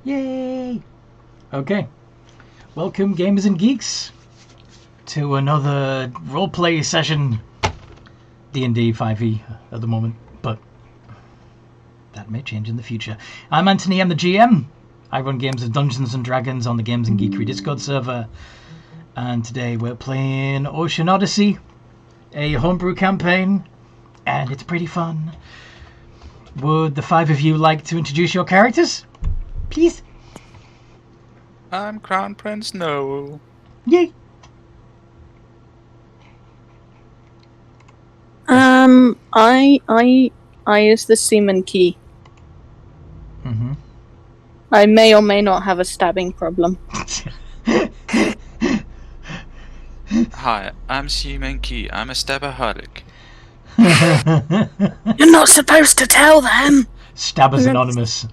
Yay! Okay. Welcome, gamers and geeks, to another roleplay session. D&D 5e at the moment, but that may change in the future. I'm Anthony, I'm the GM. I run games of Dungeons & Dragons on the Games and Geekery Discord server. And today we're playing Ocean Odyssey, a homebrew campaign, and it's pretty fun. Would the five of you like to introduce your characters? Please? I'm Crown Prince No. Yay! I use the seaman key. Mm-hmm. I may or may not have a stabbing problem. Hi, I'm Seaman Key. I'm a stabaholic. You're not supposed to tell them! Stabbers Anonymous.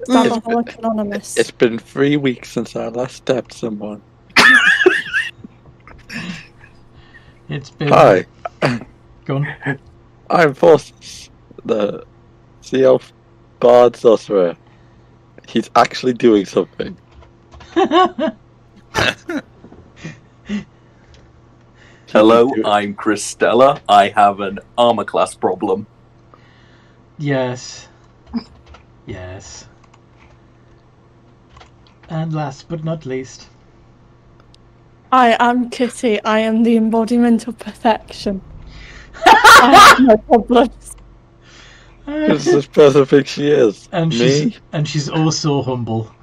Stabaholic Anonymous. It's been 3 weeks since I last stabbed someone. It's been... Hi, Go on. I'm Forces, the Sea Elf Bard Sorcerer. He's actually doing something. Hello, I'm Christella. I have an armor class problem. Yes. Yes. And last but not least... I am Kitty. I am the embodiment of perfection. I have no problems. Who's this person think she is? And Me? she's also humble.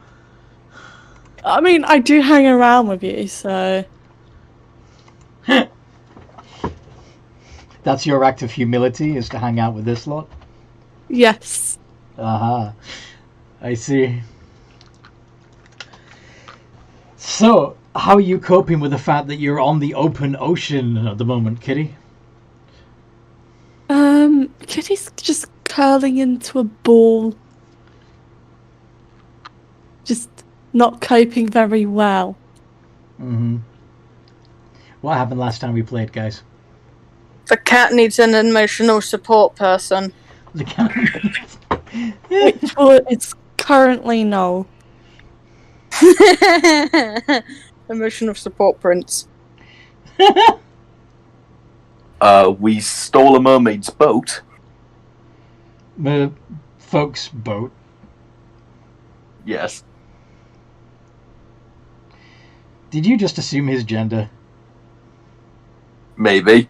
I mean, I do hang around with you, so... That's your act of humility, is to hang out with this lot? Yes. Aha. I see. So, how are you coping with the fact that you're on the open ocean at the moment, Kitty? Kitty's just curling into a ball. Just not coping very well. Mm-hmm. What happened last time we played, guys? The cat needs an emotional support person. The cat... It's currently no. Emotional support prince. We stole a mermaid's boat. Folks' boat. Yes. Did you just assume his gender? Maybe.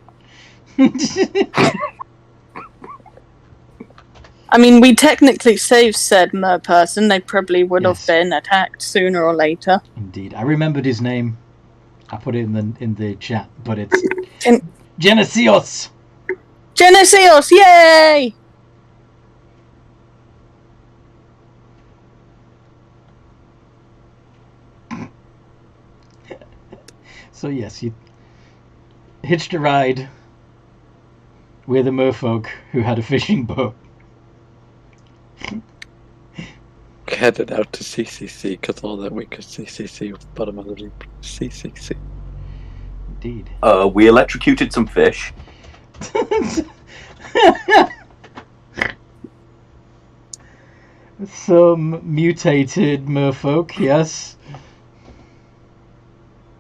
I mean, we technically saved said mer person. They probably would Yes. have been attacked sooner or later. Indeed. I remembered his name. I put it in the chat, but it's... Gen- Genesios! Genesios, yay! So yes, you hitched a ride with a merfolk who had a fishing boat. Headed out to CCC because all that we could CCC was bottom of the loop. CCC. Indeed. We electrocuted some fish. Some mutated merfolk, yes.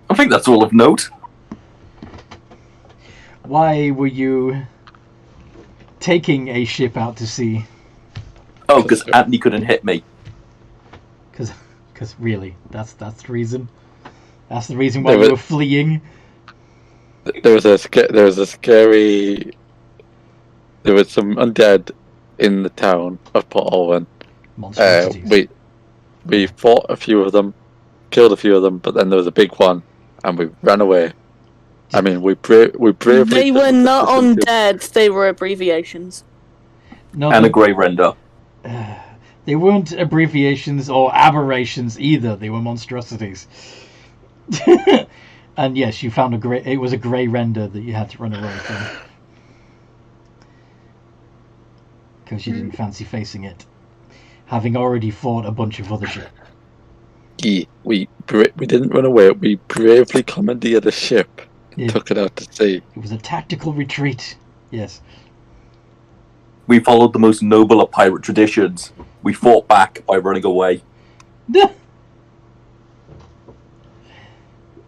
I think that's all of note. Why were you taking a ship out to sea? Oh, because Anthony couldn't hit me. Because really, that's the reason. That's the reason why There you was- were fleeing. There was a scary. There was some undead in the town of Port Alwyn. Monstrosities. We fought a few of them, killed a few of them, but then there was a big one, and we ran away. I mean, we bravely. They were not undead, they were abbreviations. No, And a grey render. they weren't abbreviations or aberrations either. They were monstrosities. And yes, you found it was a grey render that you had to run away from. Because you didn't fancy facing it. Having already fought a bunch of other shit. Yeah, we didn't run away. We bravely commandeered a ship and Yeah. took it out to sea. It was a tactical retreat. Yes. We followed the most noble of pirate traditions. We fought back by running away.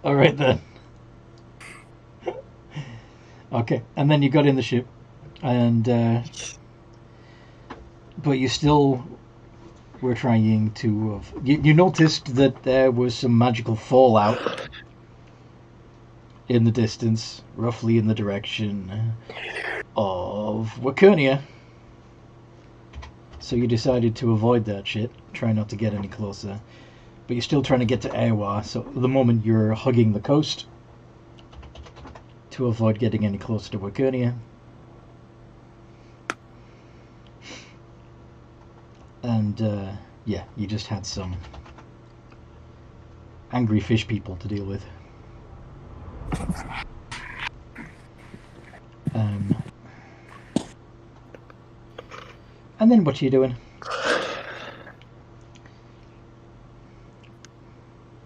All right then. Okay, and then you got in the ship, and but you still were trying to. You noticed that there was some magical fallout in the distance, roughly in the direction of Wakernia. So you decided to avoid that shit, try not to get any closer. But you're still trying to get to Aerwa, so at the moment you're hugging the coast to avoid getting any closer to Wakernia. And, yeah, you just had some angry fish people to deal with. And then what are you doing?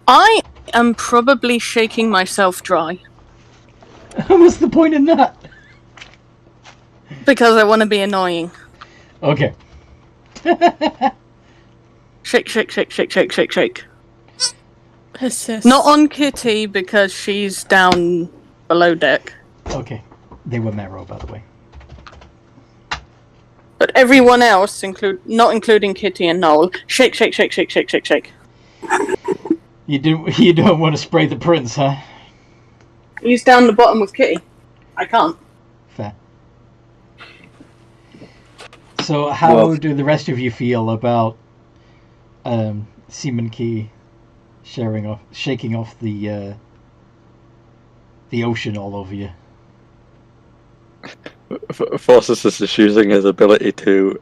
I am probably shaking myself dry What's the point in that? because I want to be annoying. Okay. Shake, shake, shake, shake, shake, shake, shake. Persist. Not on Kitty because she's down below deck, Okay. They were Marrow, by the way. but everyone else, not including Kitty and Noel, shake, shake, shake, shake, shake, shake, shake. You don't want to spray the prince, huh? He's down the bottom with Kitty. I can't. Fair. So how do the rest of you feel about Seaman Key shaking off the ocean all over you? Forces is just using his ability to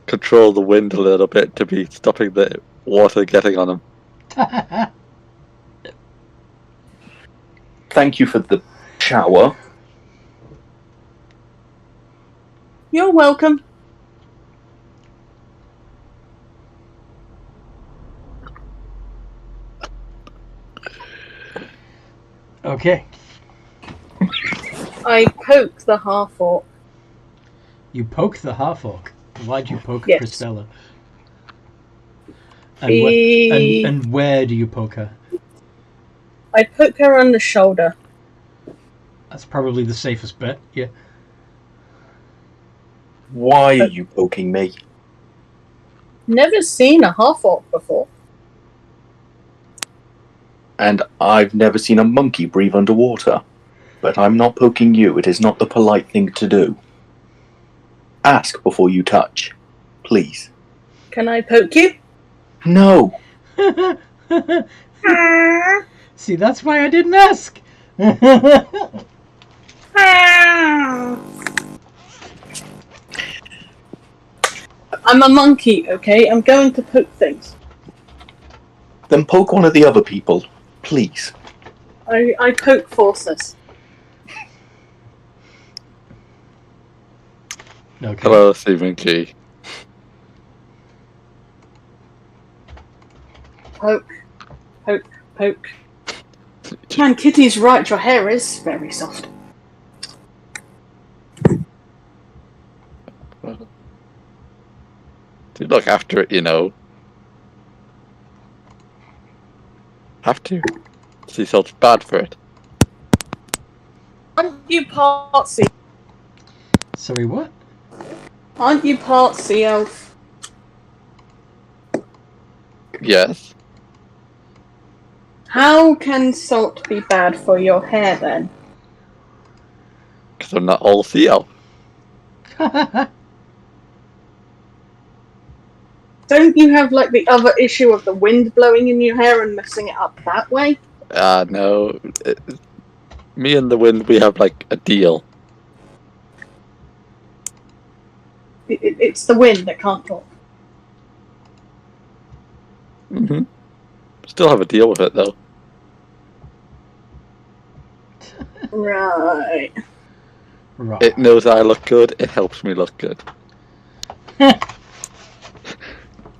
control the wind a little bit to be stopping the water getting on him. Thank you for the shower. You're welcome. Okay. I poke the half-orc. You poke the half-orc. Why'd you poke Yes. Christella? And where do you poke her? I poke her on the shoulder. That's probably the safest bet, yeah. Why are you poking me? Never seen a half-orc before. And I've never seen a monkey breathe underwater. But I'm not poking you. It is not the polite thing to do. Ask before you touch. Please. Can I poke you? No. See, that's why I didn't ask. I'm a monkey, okay? I'm going to poke things. Then poke one of the other people. Please. I poke forces. Okay. Hello, Stephen Key. Poke. Poke. Poke. Man, Kitty's right. Your hair is very soft. Do look after it, you know. Have to. Sea salt's bad for it. Aren't you part sea? Sorry, what? Aren't you part sea elf? Yes. How can salt be bad for your hair then? Because I'm not all sea elf. Don't you have like the other issue of the wind blowing in your hair and messing it up that way? No. Me and the wind, we have like a deal. It's the wind that can't talk. Mm-hmm. Still have a deal with it though. Right. Right. It knows I look good. It helps me look good.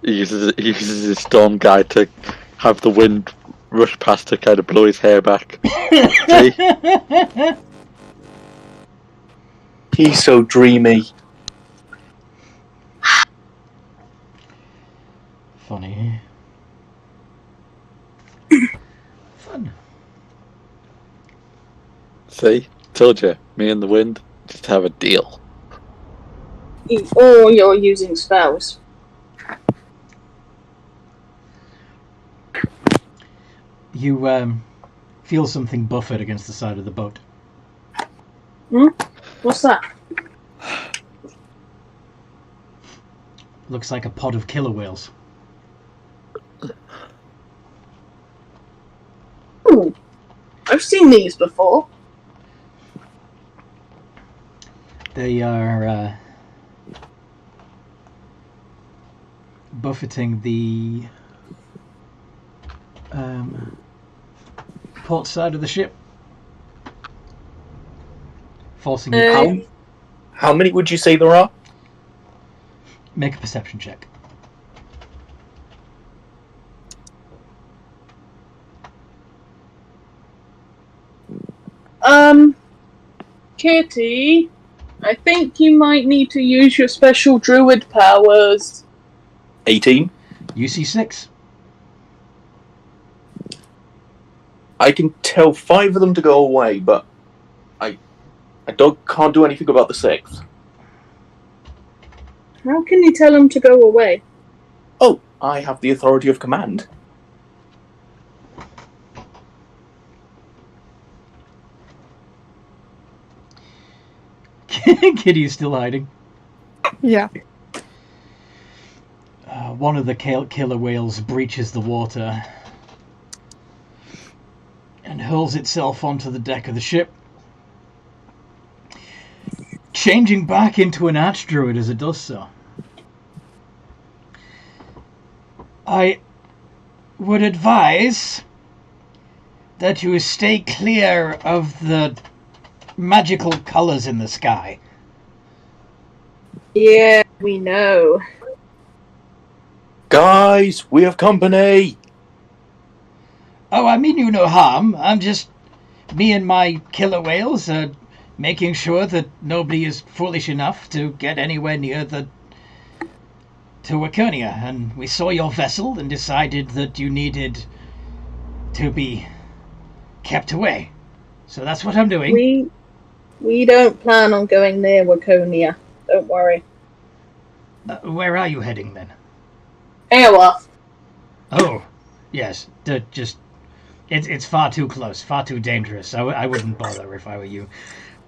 He uses his storm guide to have the wind rush past to kind of blow his hair back. See? He's so dreamy. funny. Fun. See? Told you. Me and the wind just have a deal. Or you're using spells. You feel something buffet against the side of the boat. What's that? Looks like a pod of killer whales. Ooh, I've seen these before. They are buffeting the port side of the ship, forcing you to How many would you say there are? make a perception check. Kitty, I think you might need to use your special druid powers. 18. UC6. I can tell 5 of them to go away, but I can't do anything about the 6th. How can you tell them to go away? Oh, I have the authority of command. Kitty's still hiding. Yeah. One of the killer whales breaches the water and hurls itself onto the deck of the ship, changing back into an archdruid as it does so. I would advise that you stay clear of the magical colours in the sky. Yeah, we know. Guys, we have company! Oh, I mean you no harm. I'm just... Me and my killer whales are making sure that nobody is foolish enough to get anywhere near to Waconia. And we saw your vessel and decided that you needed to be kept away. So that's what I'm doing. We don't plan on going near Waconia. Don't worry. Where are you heading then? Aerwa. Oh, yes. It's far too close, far too dangerous. I wouldn't bother if I were you.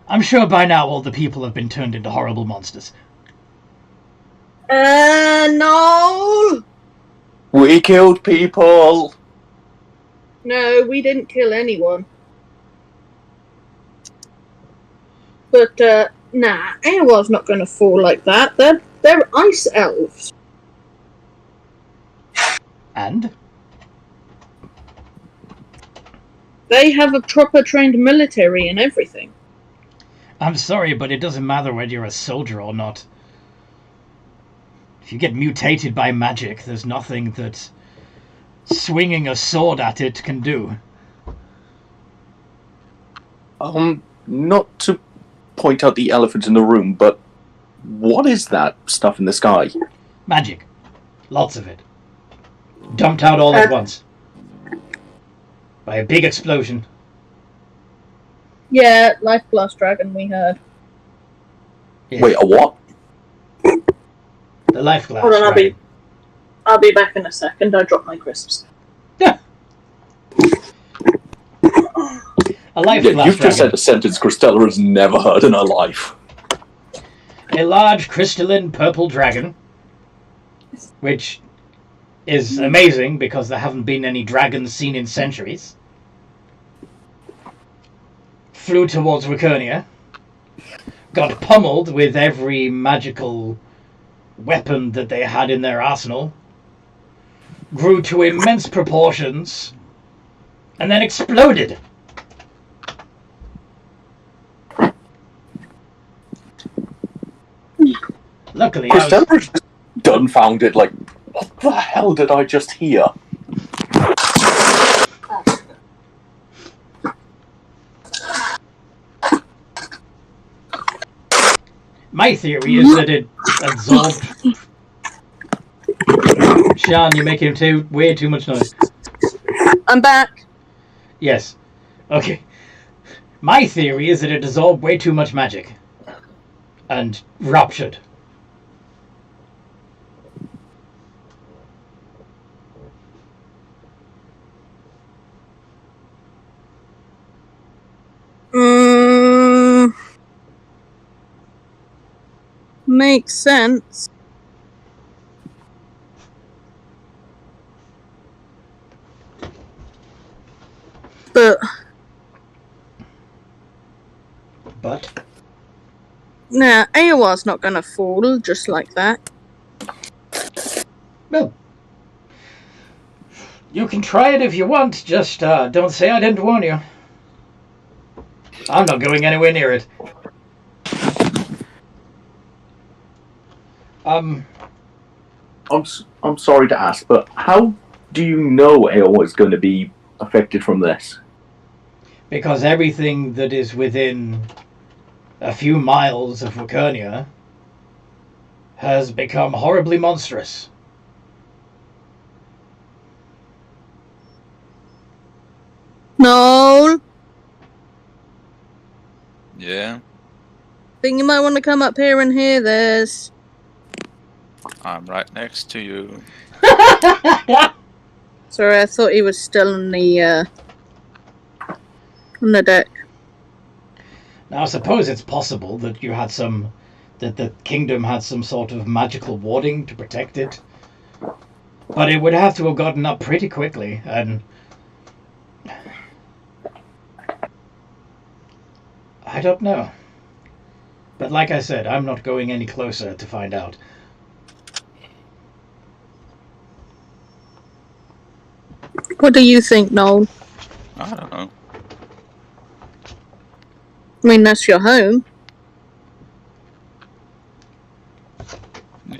I'm sure by now all the people have been turned into horrible monsters. No! We killed people! No, we didn't kill anyone. But, nah, Aerwa's not going to fall like that. They're ice elves. And? They have a proper trained military and everything. I'm sorry, but it doesn't matter whether you're a soldier or not. If you get mutated by magic, there's nothing that swinging a sword at it can do. Not to point out the elephant in the room, but what is that stuff in the sky? Magic. Lots of it. Dumped out all at once. By a big explosion. Yeah, Life Blast Dragon, we heard. Yeah. Wait, a what? The life glass. Hold on, dragon. I'll be back in a second. I dropped my crisps. Yeah. A life Yeah, glass you've just dragon. said a sentence Christella has never heard in her life. A large crystalline purple dragon, which is amazing because there haven't been any dragons seen in centuries, flew towards Waconia, got pummeled with every magical weapon that they had in their arsenal, grew to immense proportions, and then exploded. Luckily, I was... Christella was just dumbfounded, like, what the hell did I just hear? My theory is that it absorbed Sean, you're making way too much noise. I'm back. Yes. Okay. My theory is that it dissolved way too much magic. And ruptured. Makes sense. But nah, Aerwa's not gonna fall just like that. Well, you can try it if you want, just don't say I didn't warn you. I'm not going anywhere near it. I'm sorry to ask, but how do you know Aerwa is going to be affected from this? Because everything that is within a few miles of Wakernia has become horribly monstrous. No, Yeah, think you might want to come up here and hear this. I'm right next to you. Sorry, I thought he was still on the deck. Now, I suppose it's possible that that the kingdom had some sort of magical warding to protect it. But it would have to have gotten up pretty quickly, and I don't know. But like I said, I'm not going any closer to find out. What do you think, Noel? I don't know. I mean, that's your home. Yeah.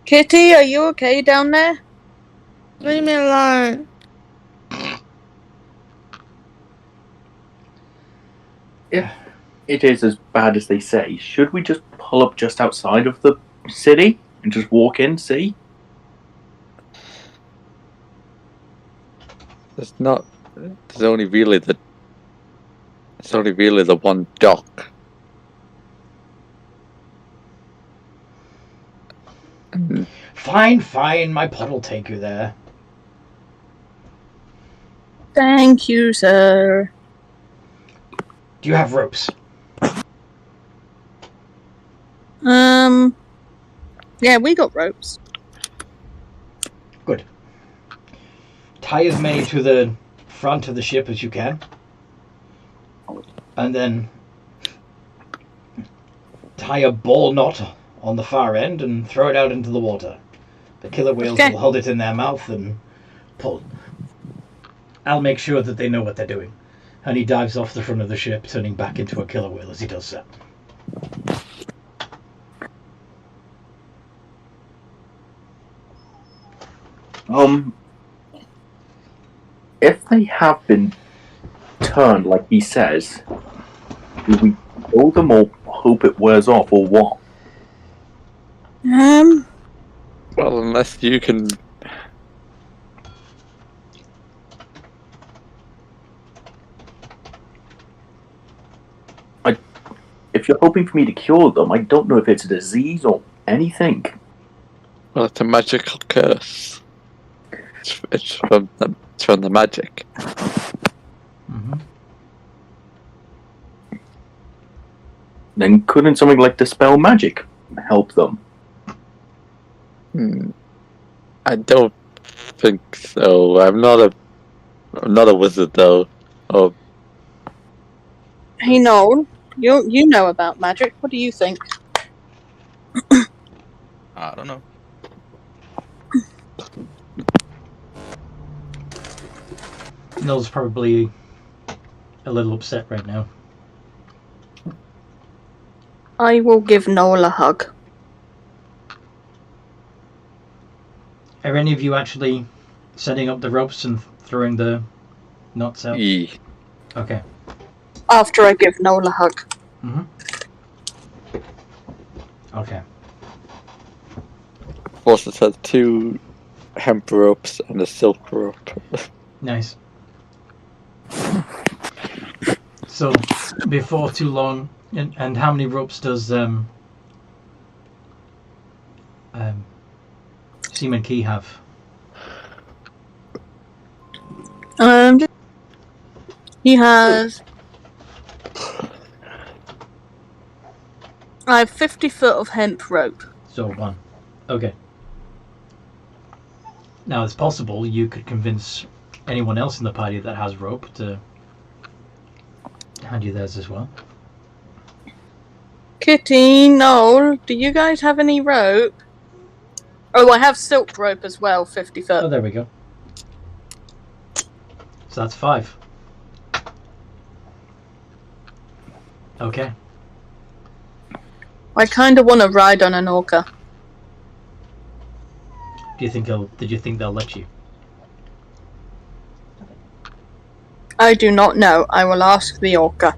Kitty, are you okay down there? Leave me alone. If it is as bad as they say, should we just pull up just outside of the city and just walk in, see? There's only really the one dock. Fine, my pod will take you there. Thank you, sir. Do you have ropes? Yeah, we got ropes. Good. Tie as many to the front of the ship as you can. And then tie a ball knot on the far end and throw it out into the water. The killer whales will hold it in their mouth and pull. I'll make sure that they know what they're doing. And he dives off the front of the ship, turning back into a killer whale as he does so. If they have been turned like he says, do we kill them or hope it wears off or what? Well, unless you can. If you're hoping for me to cure them, I don't know if it's a disease or anything. Well, it's a magical curse. It's from the magic. Mm-hmm. Then couldn't something like Dispel Magic help them? I don't think so. I'm not a wizard though. Oh, Hey, Noel, you know about magic. What do you think? I don't know. Noel's probably a little upset right now. I will give Noel a hug. Are any of you actually setting up the ropes and throwing the knots out? yeah. Okay. After I give Noel a hug. Mm-hmm. Okay. Plus, it has 2 hemp ropes and a silk rope. Nice. So, before too long, and how many ropes does Seaman Key have? He has. I have 50 foot of hemp rope. So 1. Okay. Now, it's possible you could convince anyone else in the party that has rope to hand you theirs as well. Kitty, Noel, do you guys have any rope? Oh, I have silk rope as well, 50 foot. Oh, there we go. So that's 5. Okay. I kind of want to ride on an orca. Did you think they'll let you? I do not know. I will ask the orca.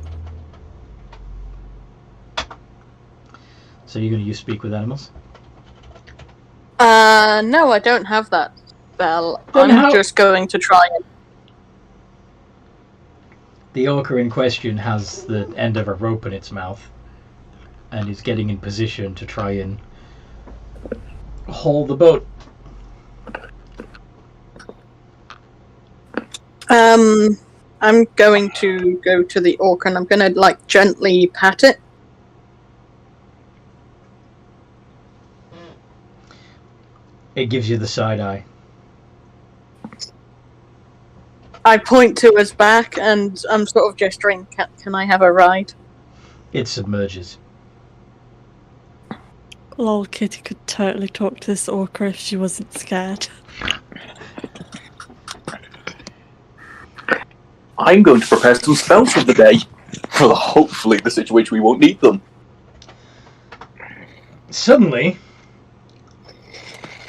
So you're going to use Speak with Animals? No, I don't have that spell. Then I'm just going to try it. The orca in question has the end of a rope in its mouth and is getting in position to try and haul the boat. I'm going to go to the orca and I'm going to, like, gently pat it. It gives you the side eye. I point to his back and I'm sort of gesturing, can I have a ride? It submerges. Lol, Kitty could totally talk to this orca if she wasn't scared. I'm going to prepare some spells for the day. Well, hopefully the situation we won't need them. Suddenly,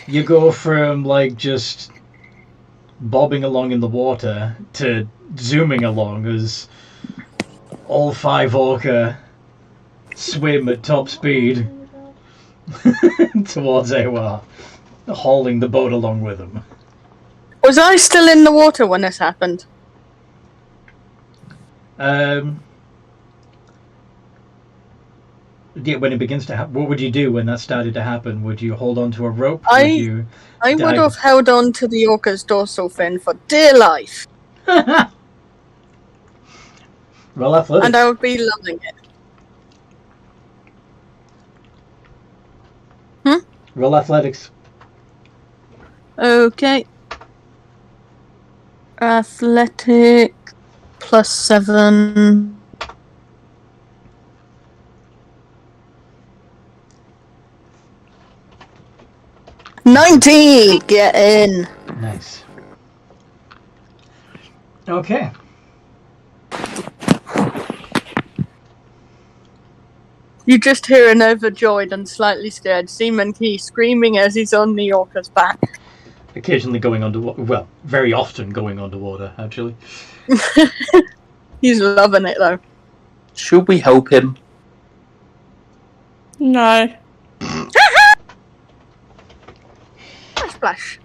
you go from, like, just bobbing along in the water to zooming along as all 5 orca swim at top speed towards Aerwa, hauling the boat along with them. Was I still in the water when this happened? Yeah, when it begins to happen, what would you do when that started to happen? Would you hold on to a rope? I would have held on to the orca's dorsal fin for dear life. Roll athletics. And I would be loving it. Roll athletics. Okay. Athletic +7. $19! Get in! Nice. Okay. You just hear an overjoyed and slightly scared Seaman Key screaming as he's on the orca's back. Occasionally going underwater. Well, very often going underwater, actually. He's loving it, though. Should we help him? No. Splash.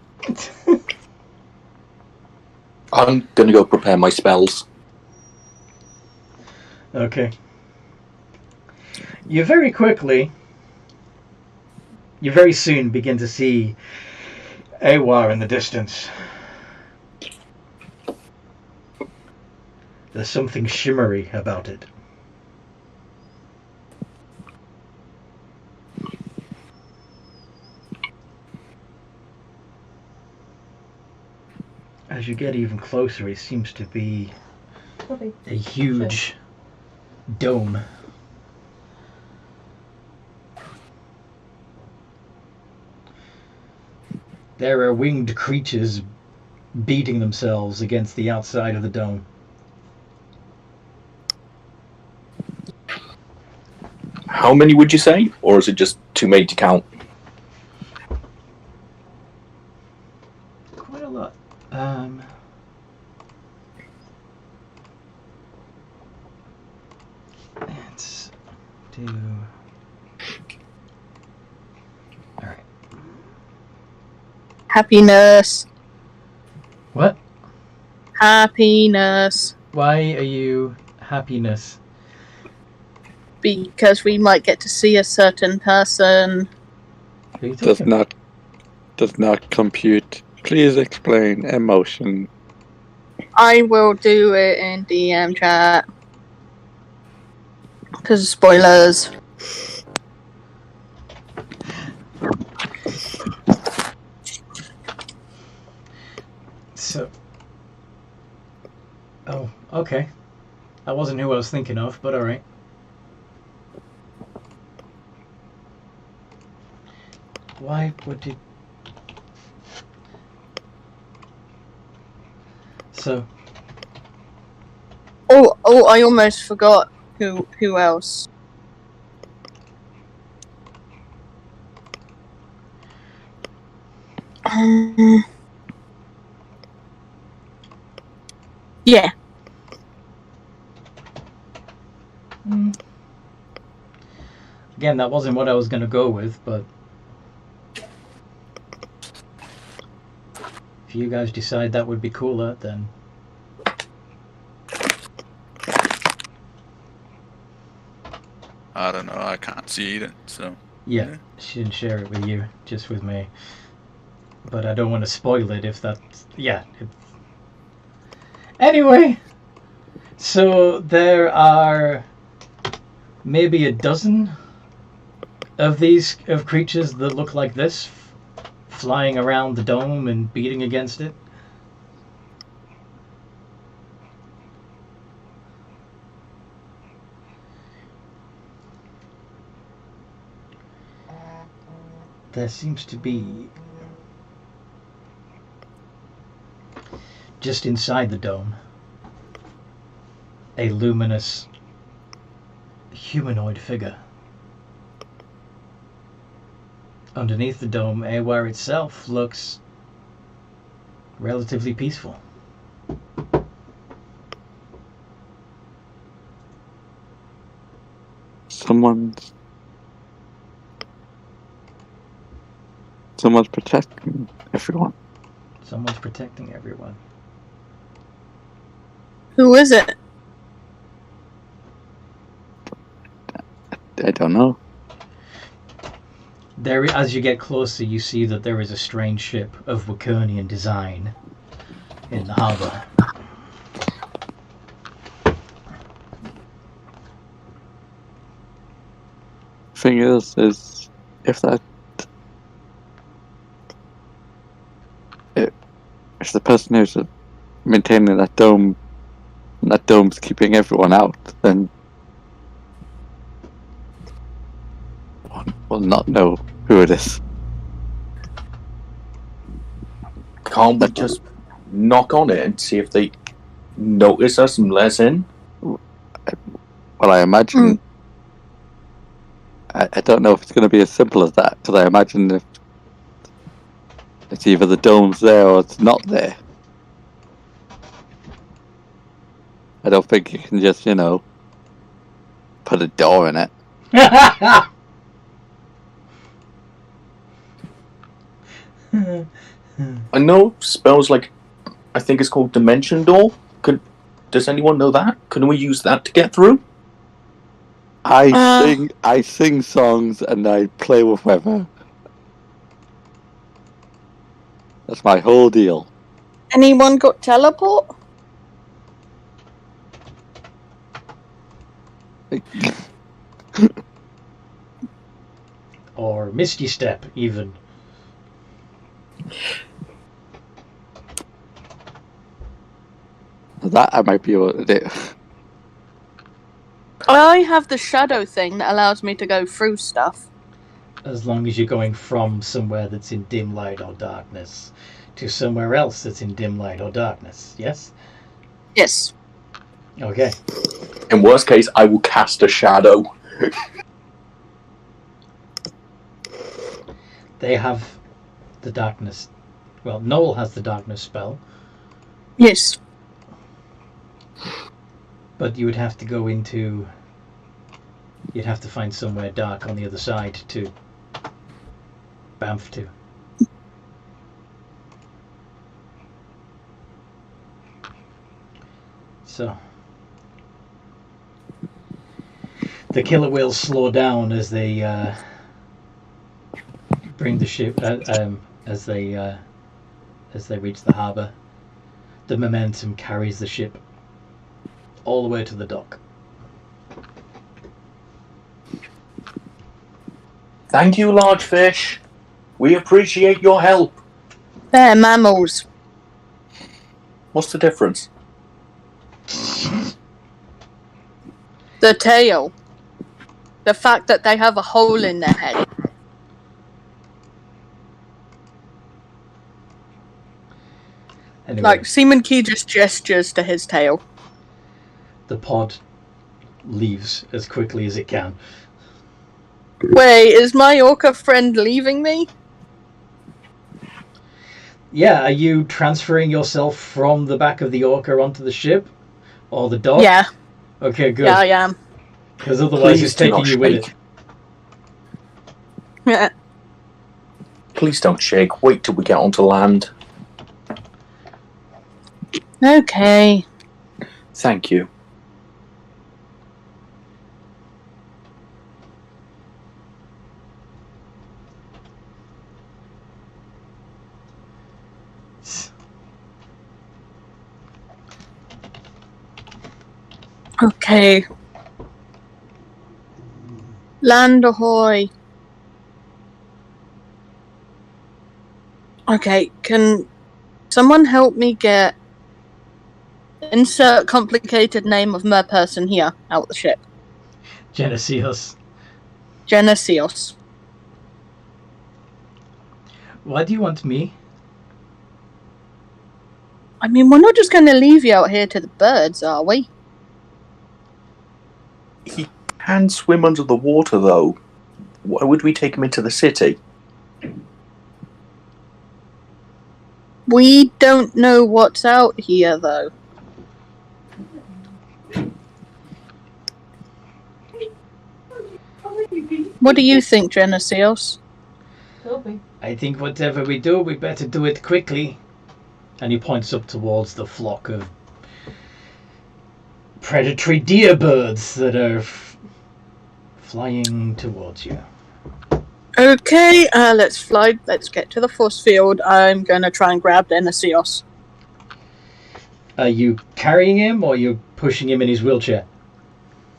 I'm going to go prepare my spells. Okay. You very soon begin to see Aerwa in the distance. There's something shimmery about it. As you get even closer, it seems to be a huge dome. There are winged creatures beating themselves against the outside of the dome. How many would you say? Or is it just too many to count? Quite a lot. Let's do... Happiness. What? Happiness. Why are you happiness? Because we might get to see a certain person. Who are you talking about? Does not compute. Please explain emotion. I will do it in DM chat. Because spoilers. So. Oh, okay. That wasn't who I was thinking of, but alright. Why would you... So... Oh, I almost forgot who else. Yeah. Again, that wasn't what I was going to go with, but... If you guys decide that would be cooler, then... I don't know, I can't see it, so... Yeah, she didn't share it with you, just with me. But I don't want to spoil it if that's... Yeah. Anyway! So, there are... maybe a dozen of these creatures that look like this, flying around the dome and beating against it. There seems to be, just inside the dome, a luminous humanoid figure. Underneath the dome, Aerwa itself looks relatively peaceful. Someone's protecting everyone. Someone's protecting everyone. Who is it? I don't know. There, as you get closer, you see that there is a strange ship of Wakernian design in the harbour. Thing is if the person who's maintaining that dome, and that dome's keeping everyone out, then we'll not know who it is. Can't we just knock on it and see if they notice us and let us in? Well, I imagine. I don't know if it's going to be as simple as that, because I imagine if it's either the dome's there or it's not there. I don't think you can just, put a door in it. I know spells like, I think it's called Dimension Door. Does anyone know that? Can we use that to get through? I sing songs and I play with weather. That's my whole deal. Anyone got teleport? Or Misty Step, even. That I might be able to do. I have the shadow thing that allows me to go through stuff. As long as you're going from somewhere that's in dim light or darkness to somewhere else that's in dim light or darkness, yes? Yes. Okay. In worst case, I will cast a shadow. They have the darkness. Well, Noel has the darkness spell. Yes. But you would have to go into... You'd have to find somewhere dark on the other side to... Bamf to. So the killer whales slow down as they bring the ship as they reach the harbour. The momentum carries the ship all the way to the dock. Thank you, large fish. We appreciate your help. They're mammals. What's the difference? The tail. The fact that they have a hole in their head. Anyway, Like, Seaman Key just gestures to his tail. the pod leaves as quickly as it can. Wait, is my orca friend leaving me? Yeah, are you transferring yourself from the back of the orca onto the ship? Or the dock? Yeah. Okay, good. Yeah, I am. Because otherwise Please it's do taking not you with shake. it. Yeah. Please don't shake. Wait till we get onto land. Okay. Thank you. Okay. Land ahoy. Okay, can someone help me get insert complicated name of mer person here out the ship? Genesios. Genesios. Why do you want me? I mean, we're not just going to leave you out here to the birds, are we? He can swim under the water, though. Why would we take him into the city? We don't know what's out here, though. What do you think, Genesios? I think whatever we do, we better do it quickly. And he points up towards the flock of predatory deer birds that are flying towards you. Okay, let's fly. Let's get to the force field. I'm gonna try and grab Genesios. Are you carrying him or are you pushing him in his wheelchair?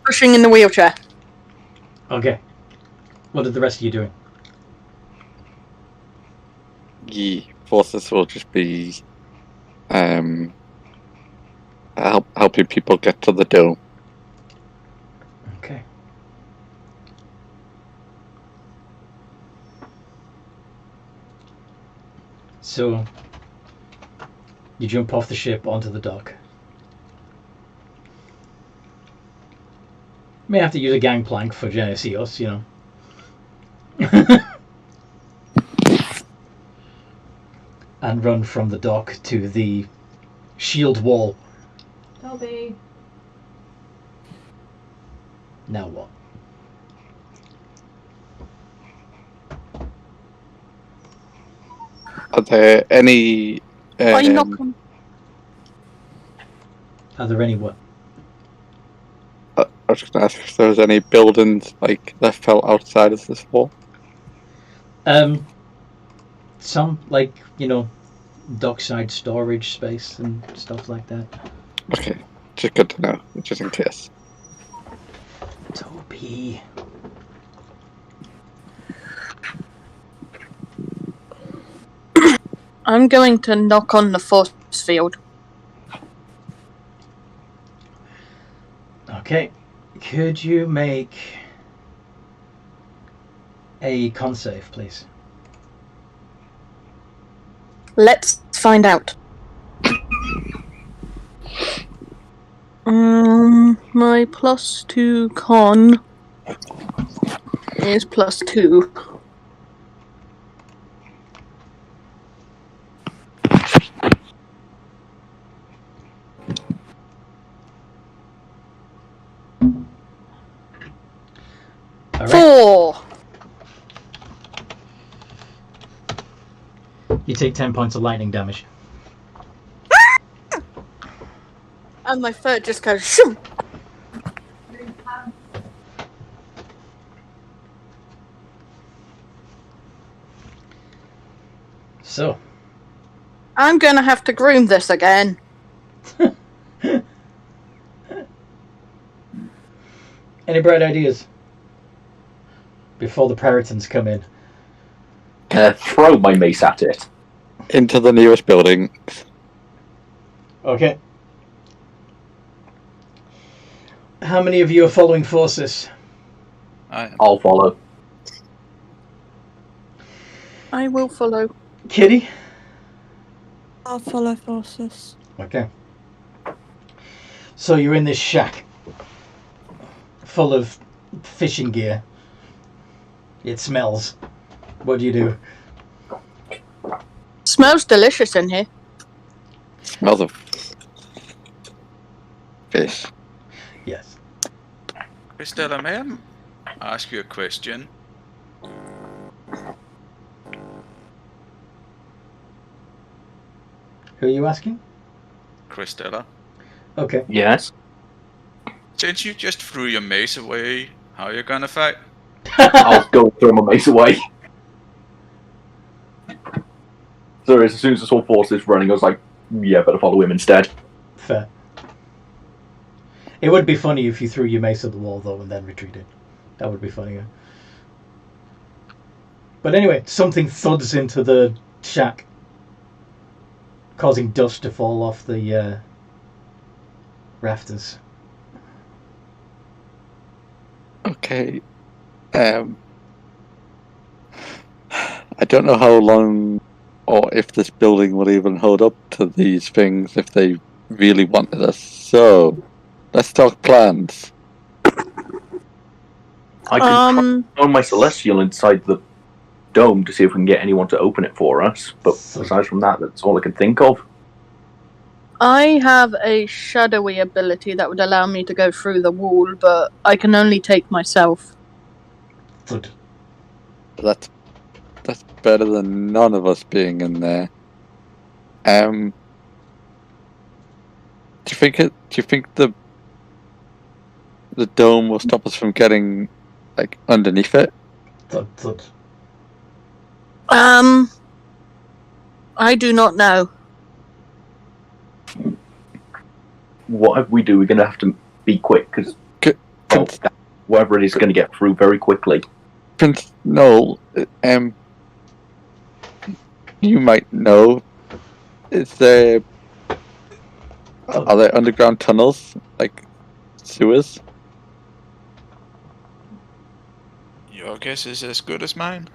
Pushing in the wheelchair. Okay. What are the rest of you doing? The forces will just be helping people get to the dome. Okay. So, you jump off the ship onto the dock. May have to use a gangplank for Genesios, you know. And run from the dock to the shield wall. Toby. Now what? Are there any? Are you not com- Are there any what? I was just going to ask if there was any buildings like that fell outside of this wall. Some, like, you know, dockside storage space and stuff like that. Okay, just good to know, just in case. Toby. I'm going to knock on the force field. Okay. Could you make a con save, please? Let's find out. My +2 con is +2. All right. 4. You take 10 points of lightning damage. and my foot just goes shoom. So, I'm gonna have to groom this again. any bright ideas before the Puritans come in? Can I throw my mace at it? Into the nearest building. Okay. How many of you are following forces? I'll follow. I will follow. Kitty? I'll follow forces. Okay. So you're in this shack full of fishing gear. It smells. What do you do? Smells delicious in here. Smells of fish. Yes. Christella, may I ask you a question? Who are you asking? Christella, Okay. Yes. since you just threw your mace away, how are you gonna fight? I'll go throw my mace away. So as soon as I saw forces running, I was like, yeah, better follow him instead. Fair. It would be funny if you threw your mace at the wall, though, and then retreated. That would be funnier. But anyway, something thuds into the shack, causing dust to fall off the rafters. Okay. I don't know how long or if this building will even hold up to these things if they really wanted us. So, let's talk plans. I can throw my celestial inside the dome to see if we can get anyone to open it for us. But aside from that, that's all I can think of. I have a shadowy ability that would allow me to go through the wall, but I can only take myself. Thud. That's better than none of us being in there. Do you think the dome will stop us from getting like underneath it? Thud, thud. I do not know. Whatever we do, we're going to have to be quick, because whatever it is going to get through very quickly. Prince Noel, you might know, are there underground tunnels, like sewers? Your guess is as good as mine.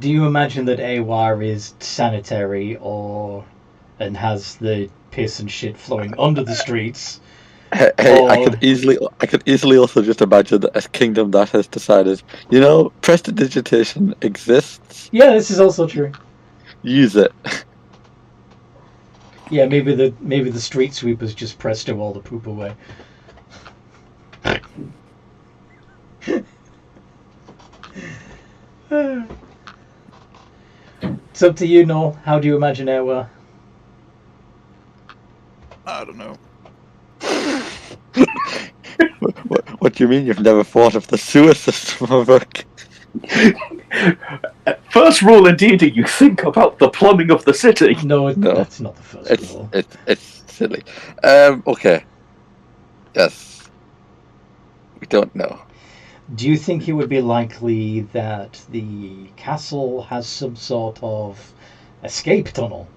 Do you imagine that Aerwa is sanitary and has the piss and shit flowing under the streets? Hey, I could easily also just imagine a kingdom that has decided, prestidigitation exists. Yeah, this is also true. Use it. Yeah, maybe the street sweepers just presto all the poop away. It's up to you, Noel. How do you imagine Aerwa? I don't know. What do you mean you've never thought of the sewer system of it? First rule in D&D, you think about the plumbing of the city. No, that's not the first rule. It's silly. Okay. Yes. We don't know. Do you think it would be likely that the castle has some sort of escape tunnel?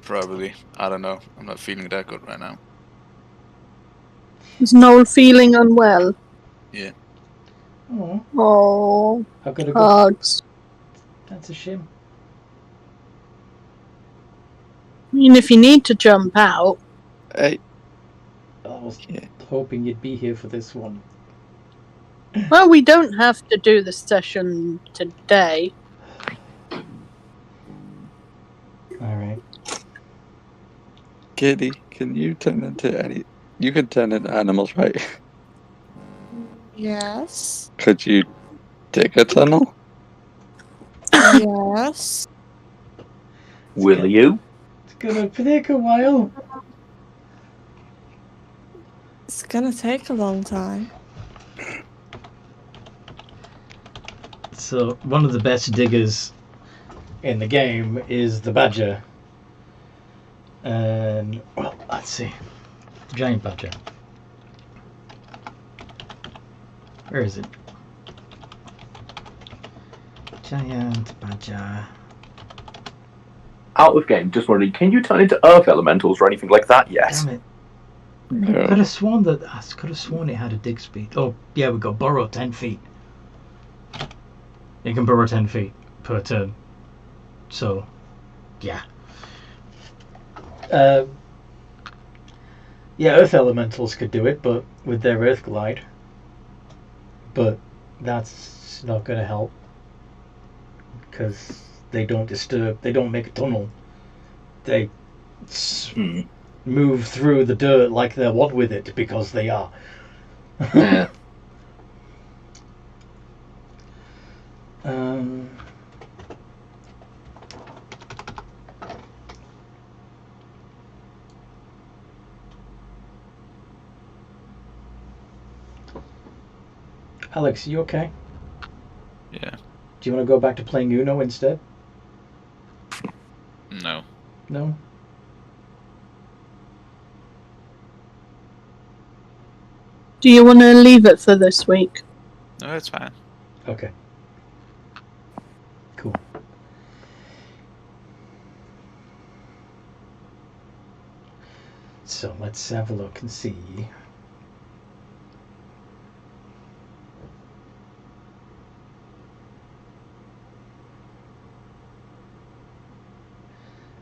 Probably. I don't know. I'm not feeling that good right now. Is Noel feeling unwell? Yeah. Oh, I've got to go. Hugs. That's a shame. I mean, if you need to jump out. Hey. I was hoping you'd be here for this one. Well, we don't have to do the session today. Alright. Kitty, can you turn into any... You can turn into animals, right? Yes. Could you dig a tunnel? Yes. Will you? It's gonna take a while. It's gonna take a long time. So one of the best diggers in the game is the badger. And well, let's see. Giant badger. Where is it? Giant badger. Out of game, just wondering, can you turn into earth elementals or anything like that yet? Damn it. I No. could have sworn it had a dig speed. Oh, yeah, we got burrow 10 feet. You can burrow 10 feet per turn. So, yeah. Yeah, earth elementals could do it, but with their earth glide. But that's not going to help. Because they don't disturb, they don't make a tunnel. They move through the dirt like they're one with it, because they are. Yeah. Alex, you okay? Yeah. Do you want to go back to playing Uno instead? No. No? Do you want to leave it for this week? No, it's fine. Okay. Cool. So let's have a look and see.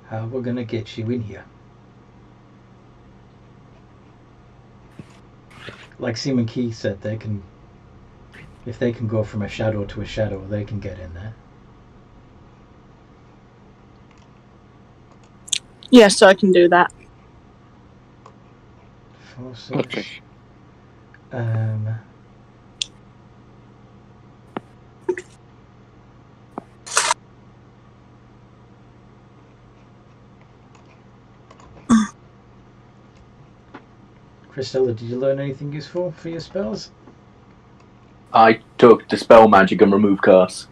How we're gonna get you in here. Like Seaman Key said, they can, if they can go from a shadow to a shadow, they can get in there. Yes, I can do that. Forces. Okay. Christella, did you learn anything useful for your spells? I took Dispel Magic and Remove Curse.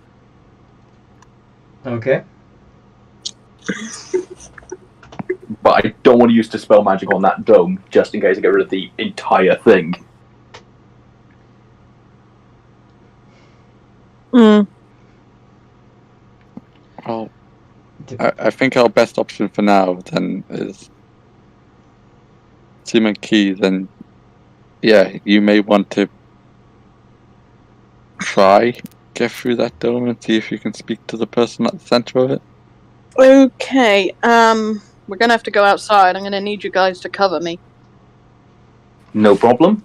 Okay. But I don't want to use Dispel Magic on that dome, just in case I get rid of the entire thing. Mm. Well, I think our best option for now then is Seaman Key. Then, yeah, you may want to try get through that dome and see if you can speak to the person at the center of it. Okay, we're gonna have to go outside. I'm gonna need you guys to cover me. No problem.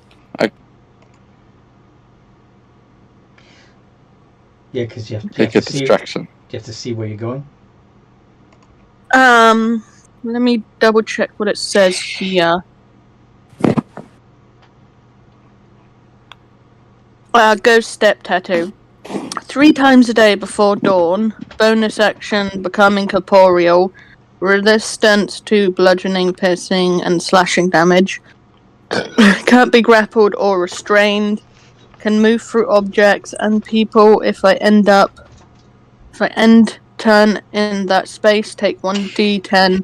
Yeah, because you have Take to a distraction. You have to see where you're going. Let me double check what it says here. Ghost Step Tattoo. 3 times a day before dawn. Bonus action, become incorporeal. Resistance to bludgeoning, piercing, and slashing damage. Can't be grappled or restrained. Can move through objects and people if I end turn in that space, take 1d10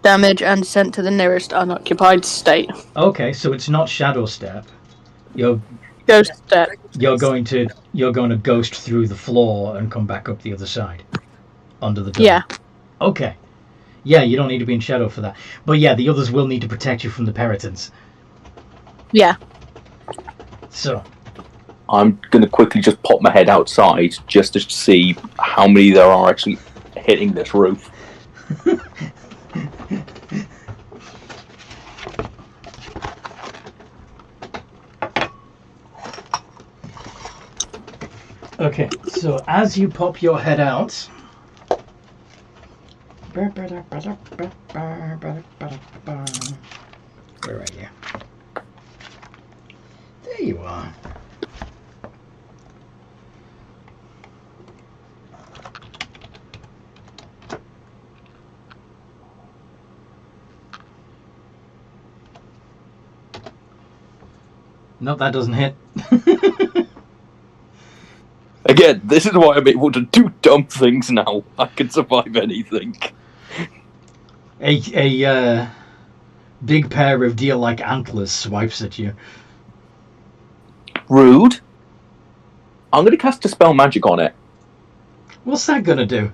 damage and sent to the nearest unoccupied state. Okay, so it's not Shadow Step. Ghost Step. You're going to ghost through the floor and come back up the other side, under the dome. Yeah. Okay. Yeah, you don't need to be in shadow for that. But yeah, the others will need to protect you from the Peritons. Yeah. So. I'm going to quickly just pop my head outside just to see how many there are actually hitting this roof. Okay, so as you pop your head out, where are you? There you are. Nope, that doesn't hit. Again, this is why I'm able to do dumb things now. I can survive anything. A big pair of deer-like antlers swipes at you. Rude. I'm going to cast Dispel Magic on it. What's that gonna do?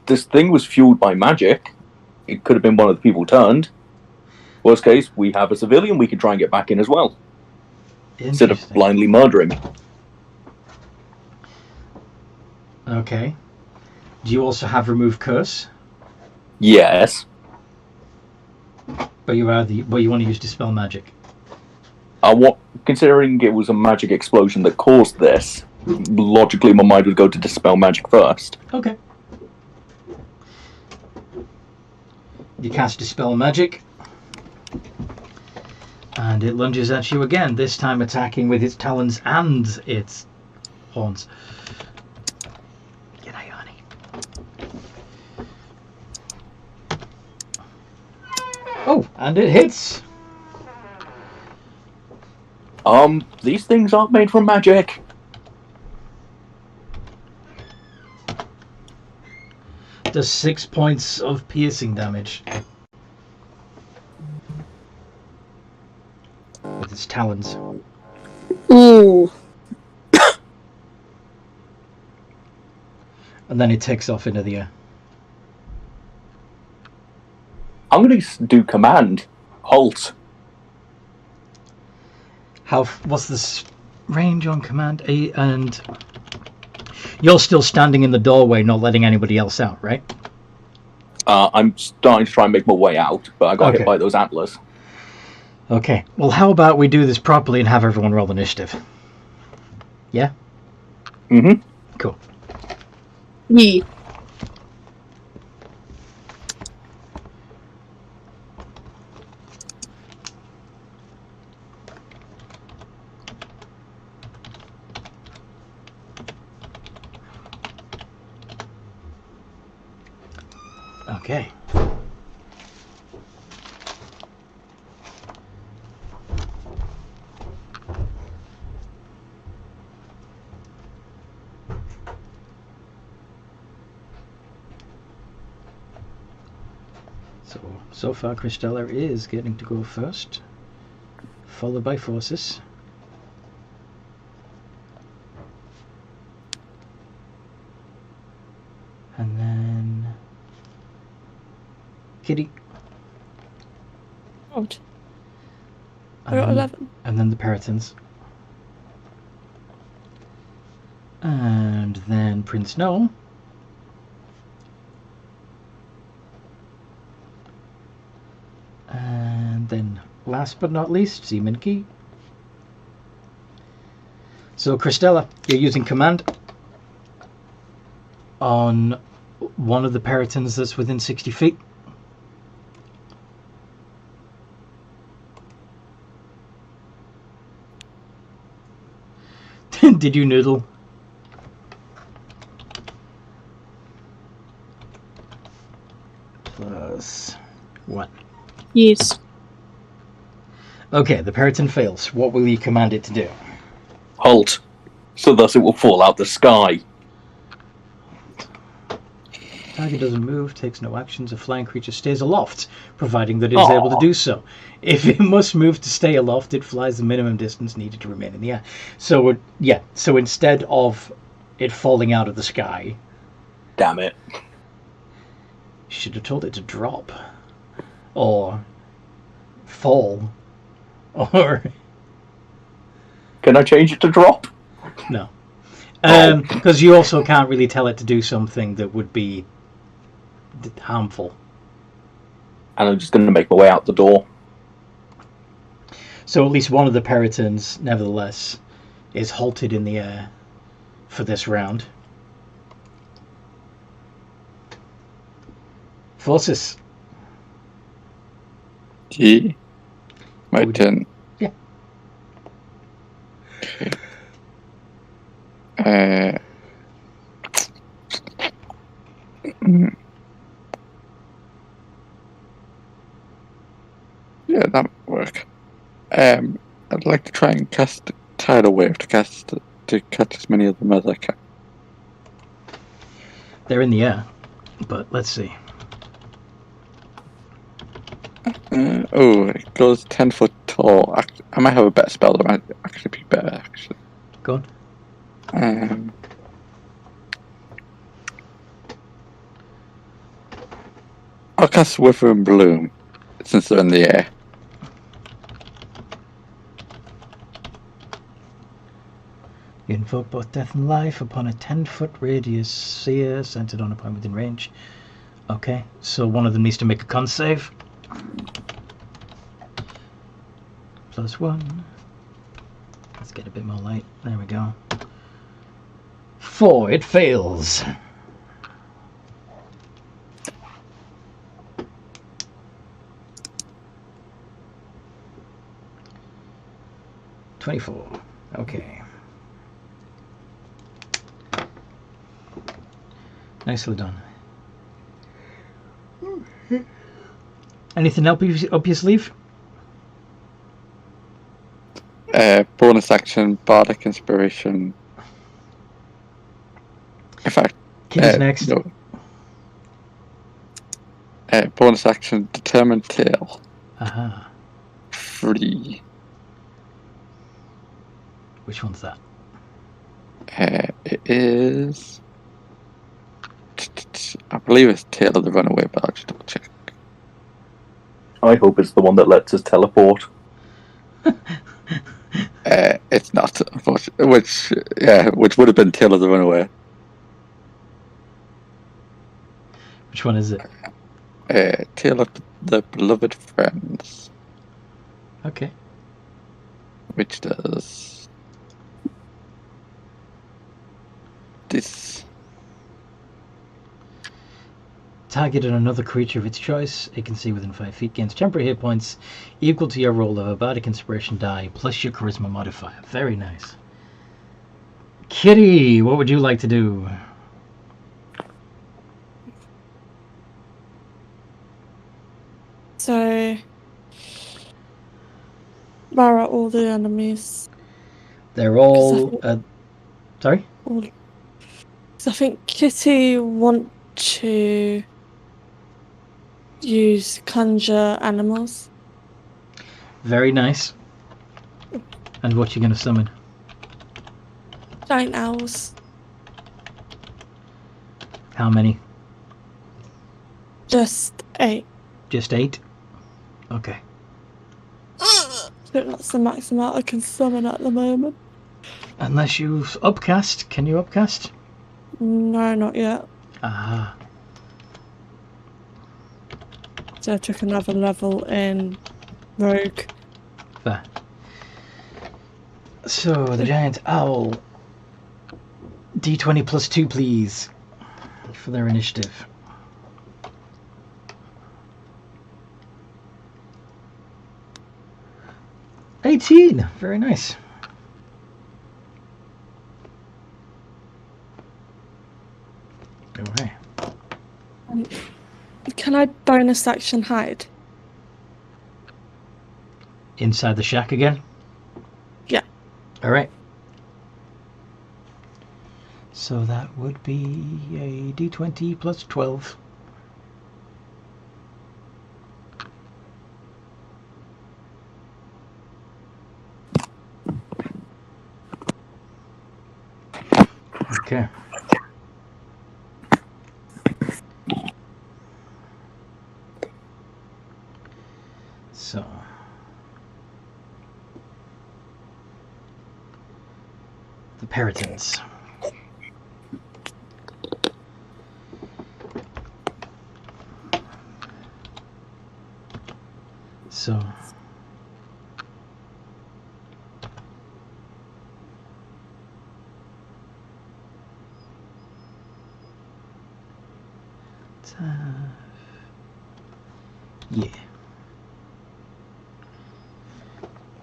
This thing was fueled by magic. It could have been one of the people turned. Worst case, we have a civilian we can try and get back in as well. Instead of blindly murdering. Okay. Do you also have Remove Curse? Yes. But you want to use Dispel Magic. Considering it was a magic explosion that caused this, logically my mind would go to Dispel Magic first. Okay. You cast Dispel Magic. And it lunges at you again, this time attacking with its talons and its horns. G'day, honey. Oh, and it hits. These things aren't made from magic. Does 6 points of piercing damage. With its talons. Ooh. And then it takes off into the air. I'm going to do command. Halt. What's the range on command? And you're still standing in the doorway, not letting anybody else out, right? I'm starting to try and make my way out, but I got hit by those antlers. Okay. Well, how about we do this properly and have everyone roll initiative? Yeah? Mm-hmm. Cool. Yeah. Okay. So far, Christella is getting to go first, followed by Forces. And then Kitty. Odd. I got 11. And then the Peritons. And then Prince Noel. And then, last but not least, Seaman Key. So, Christella, you're using command on one of the Peritons that's within 60 feet. Did you noodle? Plus 1. Yes. Okay, the Periton fails. What will you command it to do? Halt. So thus it will fall out the sky. Target doesn't move, takes no actions. A flying creature stays aloft, providing that it is able to do so. If it must move to stay aloft, it flies the minimum distance needed to remain in the air. So, so instead of it falling out of the sky... Damn it. You should have told it to drop. Or fall. Or... Can I change it to drop? No. Because you also can't really tell it to do something that would be harmful. And I'm just going to make my way out the door. So at least one of the Peritons, nevertheless, is halted in the air for this round. Forces. G. My turn. Yeah. Yeah, that would work. I'd like to try and cast tidal wave to catch as many of them as I can. They're in the air, but let's see. It goes 10 foot tall. I might have a better spell that might actually be better. Actually, Go on. I'll cast Wither and Bloom since they're in the air. You invoke both death and life upon a 10-foot radius sphere centered on a point within range. Okay, so one of them needs to make a con save. +1. Let's get a bit more light. There we go. 4. It fails. $24. Okay. Nicely done. Anything else up your sleeve? Bonus action, Bardic Inspiration. In fact, Kitty's next. No. Bonus action, Determined Tail. Aha. 3. Which one's that? It is. I believe it's Tail of the Runaway, but I'll just double check. I hope it's the one that lets us teleport. It's not, unfortunately. Which would have been Tail of the Runaway. Which one is it? Tail of the Beloved Friends, Okay. which does this. Targeted another creature of its choice. It can see within 5 feet. Gains temporary hit points equal to your roll of a Bardic Inspiration die plus your Charisma modifier. Very nice. Kitty, what would you like to do? So, where are all the enemies? They're all... sorry? So I think Kitty want to use conjure animals. Very nice. And what you going to summon? Giant owls. How many? Just 8. Just 8? Okay. I think that's the max amount I can summon at the moment. Unless you upcast. Can you upcast? No, not yet. Ah. So I took another level in Rogue. Fair. So, the giant owl. D20 plus 2, please. For their initiative. $18. Very nice. Okay. Can I bonus action hide? Inside the shack again? Yeah. Alright. So that would be a D20 plus 12. Okay. So the Peritons. So yeah.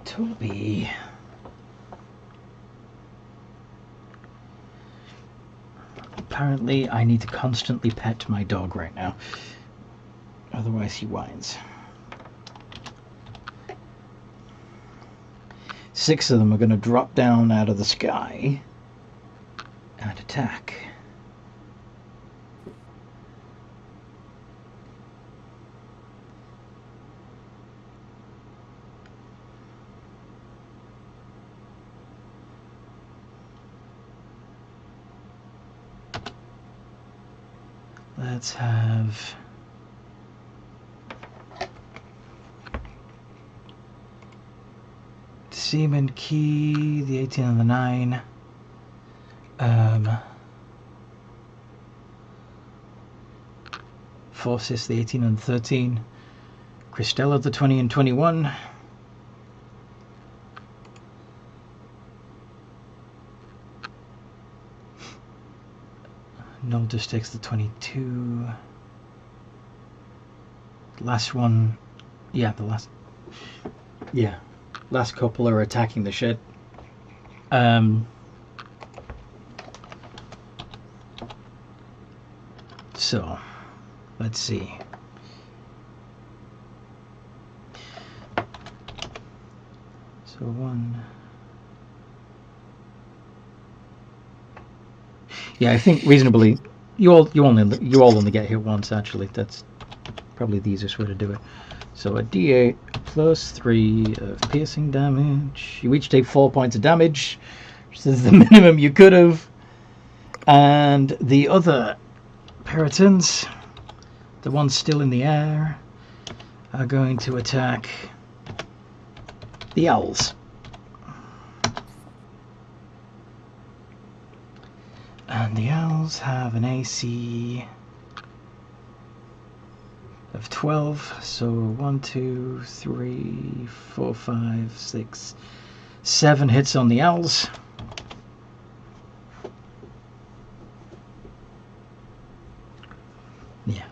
Toby. Apparently, I need to constantly pet my dog right now. Otherwise, he whines. 6 of them are going to drop down out of the sky and attack. Let's have Seaman Key, the 18 and the 9. Forces, the 18 and 13. Christella, the 20 and 21. Nolder takes the 22. Last one, yeah, last couple are attacking the shed. So, let's see. So 1. Yeah, I think reasonably, you all only get hit once. Actually, that's probably the easiest way to do it. So a D8 plus 3 of piercing damage. You each take 4 points of damage, which is the minimum you could have. And the other Peritons, the ones still in the air, are going to attack the owls. And the owls have an AC of 12, so 1, 2, 3, 4, 5, 6, 7 hits on the owls. Yeah.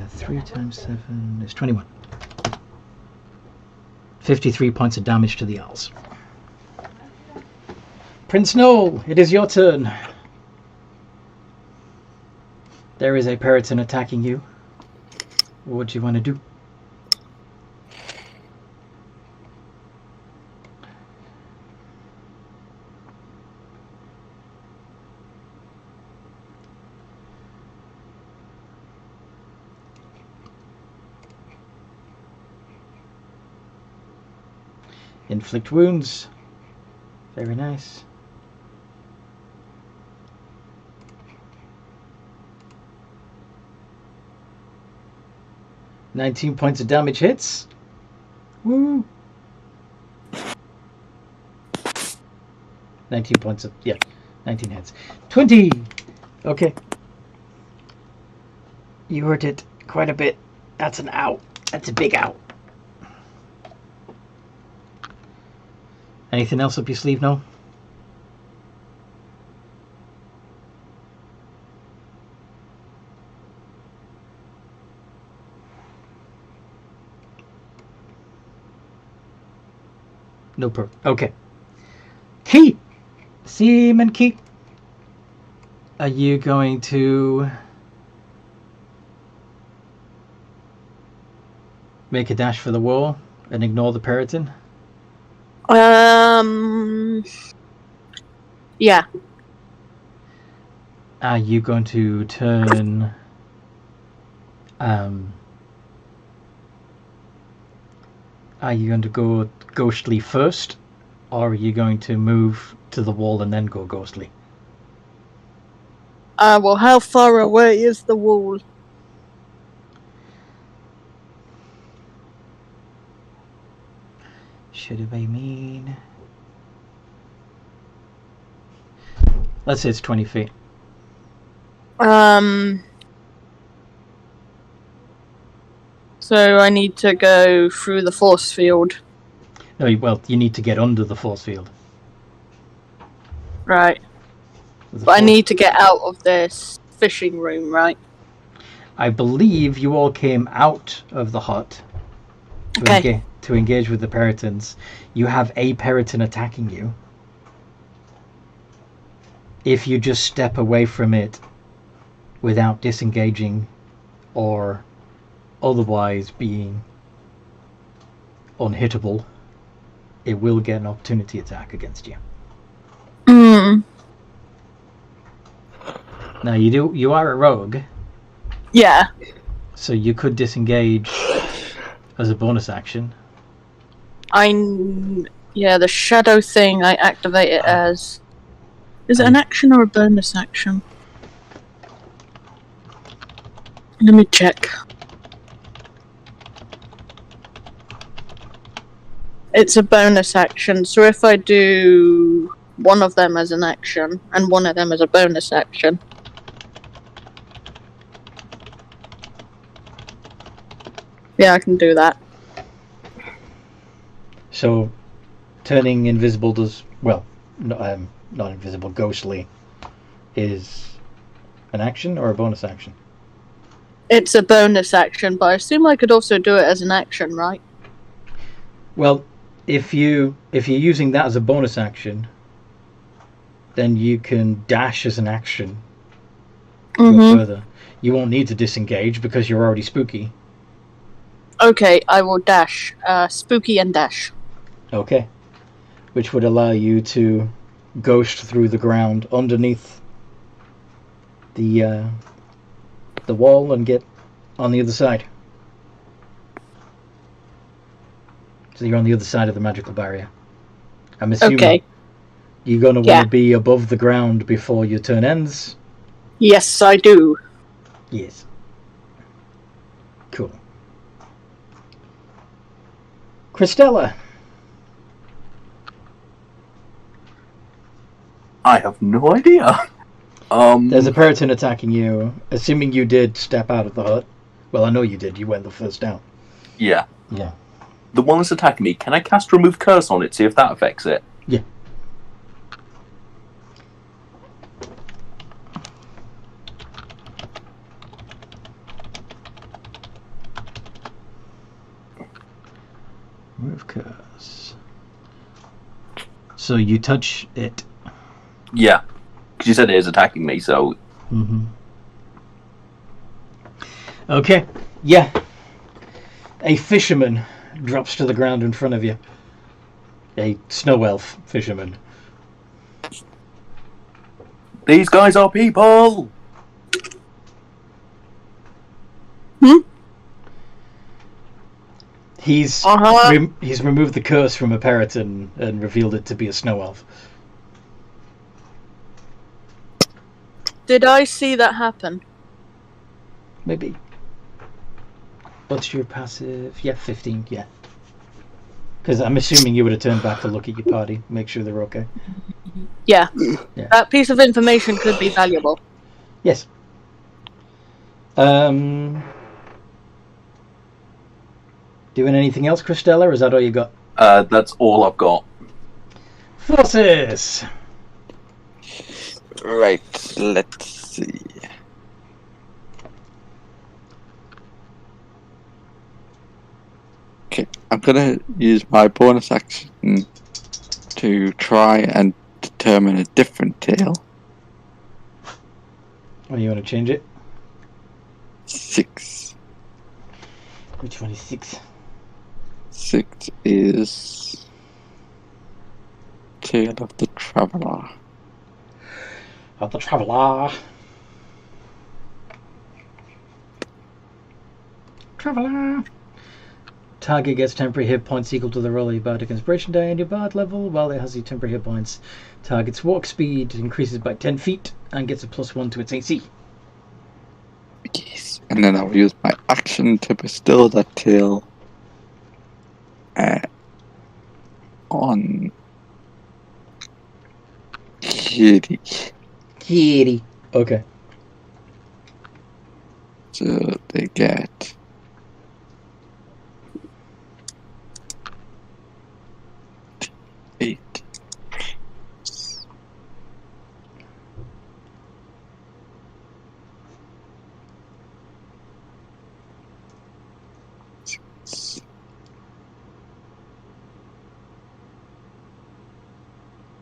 3 times 7 is 21. 53 points of damage to the owls. Prince Noel, it is your turn. There is a Periton attacking you. What do you want to do? Inflict wounds. Very nice. $19 points of damage hits. Woo! 19 points of, 19 hits. 20! Okay. You hurt it quite a bit. That's an out. That's a big out. Anything else up your sleeve, no? No problem. Okay. Key! Seaman Key. Are you going to make a dash for the wall and ignore the Periton? Yeah. Are you going to turn are you going to go ghostly first, or are you going to move to the wall and then go ghostly? Well, how far away is the wall? Should have I mean? Let's say it's 20 feet. So I need to go through the force field. No, well, you need to get under the force field. Right. But I need to get out of this fishing room, right? I believe you all came out of the hut to engage with the Peritons. You have a Periton attacking you. If you just step away from it, without disengaging or otherwise being unhittable, it will get an opportunity attack against you. Mm. Now you are a rogue, Yeah. so you could disengage as a bonus action. Yeah, the shadow thing I activate it as. Is it an action or a bonus action? Let me check. It's a bonus action, so if I do one of them as an action and one of them as a bonus action. Yeah, I can do that. So, turning invisible does not invisible, ghostly, is an action or a bonus action? It's a bonus action, but I assume I could also do it as an action, right? Well, if you're using that as a bonus action, then you can dash as an action. Go further. You won't need to disengage because you're already spooky. Okay, I will dash. Spooky and dash. Okay. Which would allow you to ghost through the ground underneath the wall and get on the other side. So you're on the other side of the magical barrier. I'm assuming you're going to want to be above the ground before your turn ends. Yes, I do. Yes. Cool. Christella. I have no idea. There's a Periton attacking you. Assuming you did step out of the hut. Well, I know you did. You went the first down. Yeah. Yeah. The one that's attacking me, can I cast Remove Curse on it, see if that affects it? Yeah. Remove Curse. So you touch it. Yeah. Because you said it is attacking me, so... Mm-hmm. Okay. Yeah. A fisherman drops to the ground in front of you. A snow elf fisherman. These guys are people! He's he's removed the curse from a Periton and revealed it to be a snow elf. Did I see that happen? Maybe. What's your passive? Yeah, 15, yeah. Because I'm assuming you would have turned back to look at your party, make sure they're okay. Yeah. That piece of information could be valuable. Yes. Doing anything else, Christella, or is that all you got? That's all I've got. Forces! Right, let's see. Okay, I'm gonna use my bonus action to try and determine a different tail. Oh, you want to change it? 6. Which one is 6? 6 is Tail of the Traveller. Of the Traveller. Traveller. Target gets temporary hit points equal to the roll of your bardic inspiration die and your bard level. While it has your temporary hit points, target's walk speed increases by 10 feet and gets a +1 to its AC. Yes, and then I'll use my action to bestow that tail on Kitty. Kitty. Okay. So they get 8.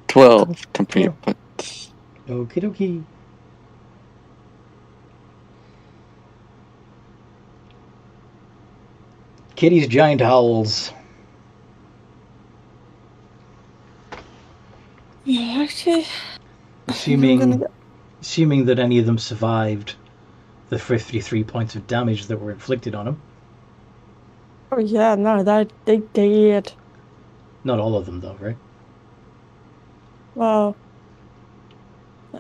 $12 temporary hit points. Okie dokie. Kitty's giant owls. Yeah, okay. Assuming that any of them survived the 53 points of damage that were inflicted on them. Oh yeah, no, they did. Not all of them, though, right? Well,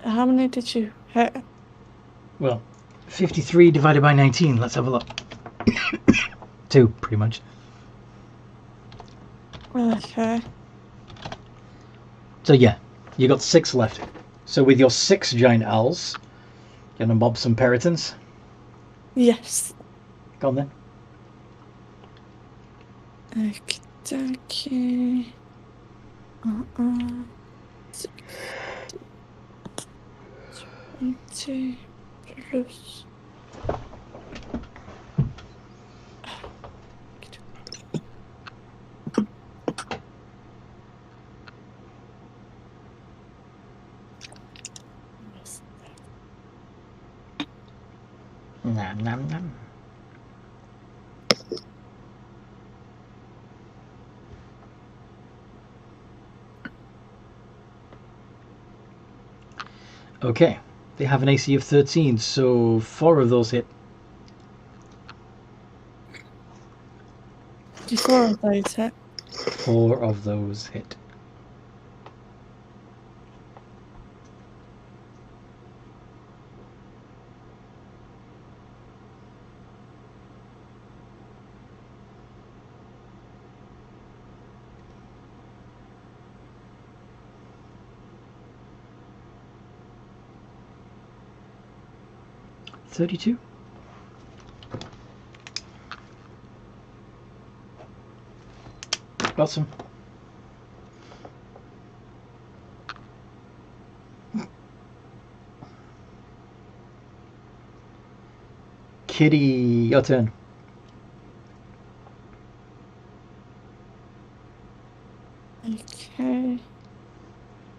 how many did you hit? Well, 53 divided by 19. Let's have a look. 2, pretty much. Okay. So yeah, you got 6 left. So with your 6 giant owls, you gonna mob some peritons? Yes. Go on then. Okay. Uh-uh. 20 plus. Nom nom nom. Okay, they have an AC of 13, so 4 of those hit. 54 of those hit. 4 of those hit. $32. Awesome. Kitty, your turn. Okay.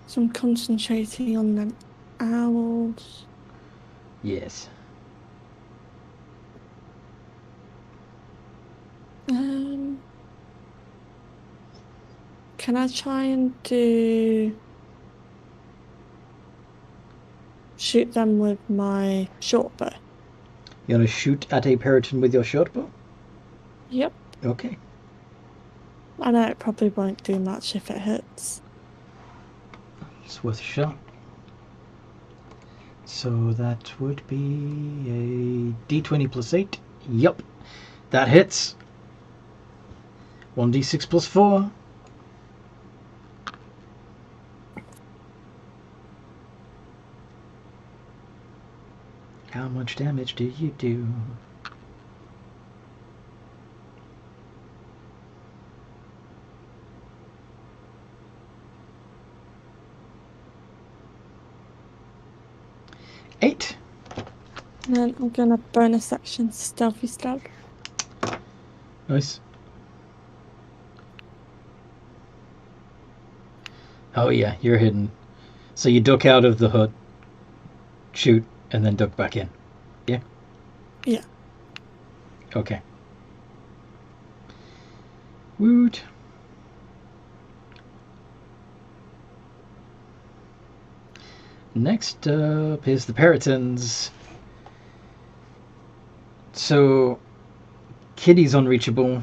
So I'm concentrating on them owls. Yes. Can I try and shoot them with my short bow? You want to shoot at a periton with your short bow? Yep. Okay. I know it probably won't do much if it hits. It's worth a shot. So that would be a d20 plus 8. Yup. That hits. 1d6 plus 4. How much damage do you do? Eight. And then I'm gonna bonus action stealthy stab. Nice. Oh yeah, you're hidden. So you duck out of the hut, shoot, and then duck back in. Yeah? Yeah. Okay. Woot. Next up is the peritons. So Kitty's unreachable.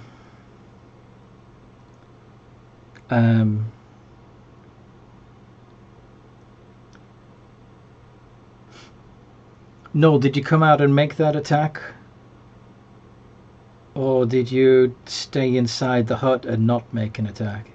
Noel, did you come out and make that attack? Or did you stay inside the hut and not make an attack?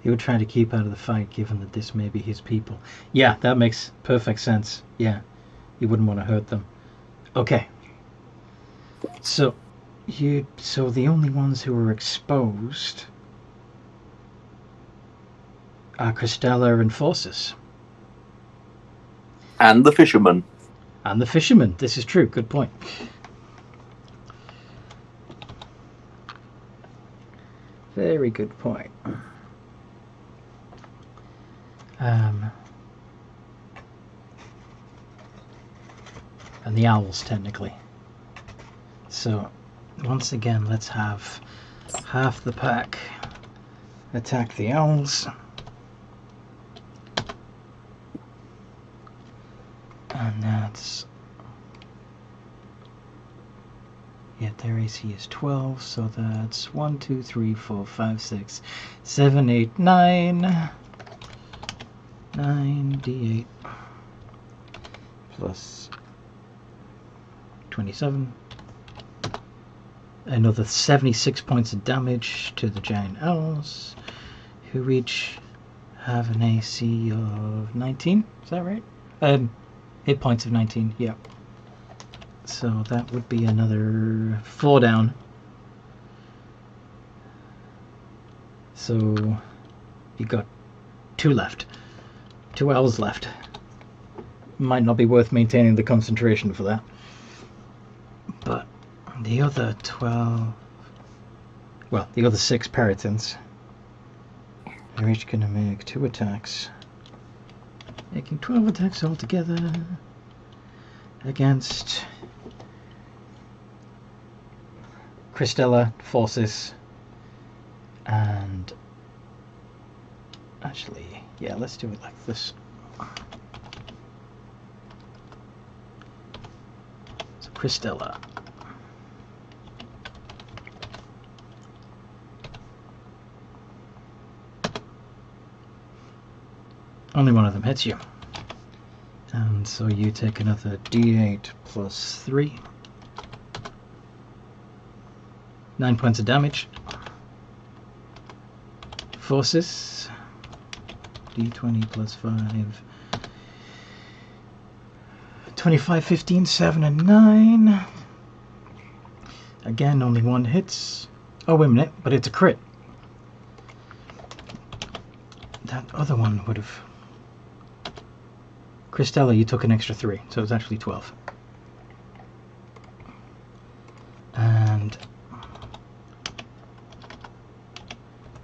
He would try to keep out of the fight, given that this may be his people. Yeah, that makes perfect sense. Yeah, you wouldn't want to hurt them. Okay. So the only ones who are exposed Christella and Forces. And the fisherman. And the fisherman. This is true. Good point. Very good point. And the owls, technically. So, once again, let's have half the pack attack the owls. And that's... yeah, their AC is 12, so that's 1, 2, 3, 4, 5, 6, 7, 8, 9. 9d8 plus 27. Another 76 points of damage to the giant owls, who each have an AC of 19. Is that right? Hit points of 19, yeah. So that would be another 4 down. So you got 2 left. 2 owls left. Might not be worth maintaining the concentration for that. But the other 12... well, the other 6 peritons, they're each going to make 2 attacks. Making 12 attacks altogether against Christella, Forces, and... actually, yeah, let's do it like this. So Christella. Only one of them hits you. And so you take another d8 plus 3. 9 points of damage. Forces. d20 plus 5. 25, 15, 7, and 9. Again, only one hits. Oh, wait a minute, but it's a crit. That other one would have... Christella, you took an extra 3, so it's actually 12. And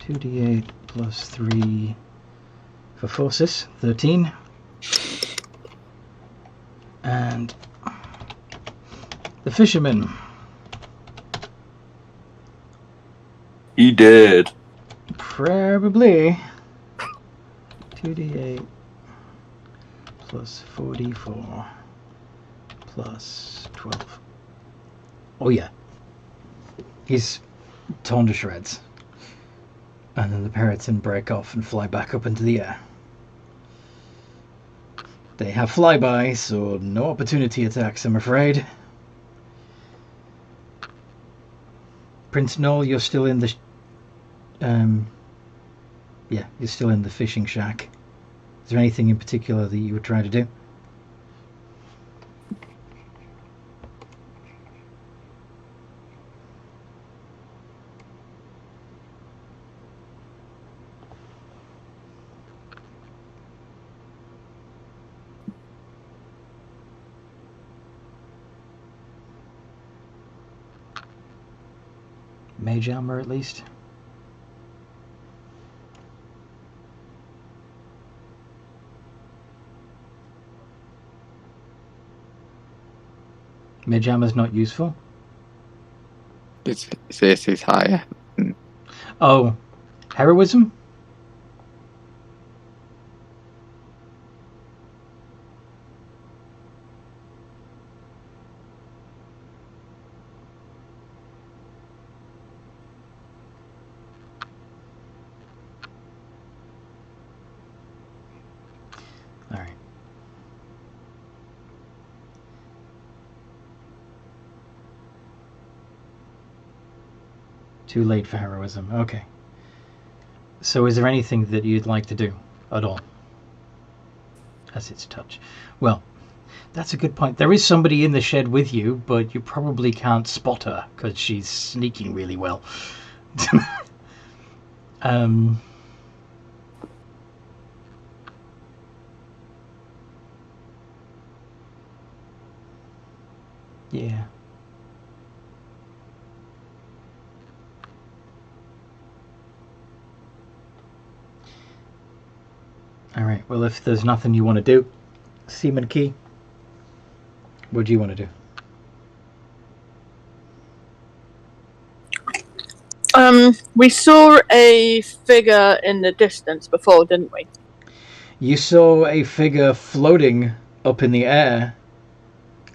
2d8 plus 3 for Forces, 13. And the fisherman. He did. Probably. 2d8 plus 44 plus 12. Oh yeah. He's torn to shreds. And then the pereton break off and fly back up into the air. They have flyby, so no opportunity attacks, I'm afraid. Prince Noel, you're still in the... yeah, you're still in the fishing shack. Is there anything in particular that you would try to do? Mage armor, at least. Mage armor's not useful. This is higher. Oh, heroism? All right. Too late for heroism. Okay. So is there anything that you'd like to do at all? As its touch. Well, that's a good point. There is somebody in the shed with you, but you probably can't spot her because she's sneaking really well. Alright, well, if there's nothing you want to do, Seaman Key, what do you want to do? We saw a figure in the distance before, didn't we? You saw a figure floating up in the air,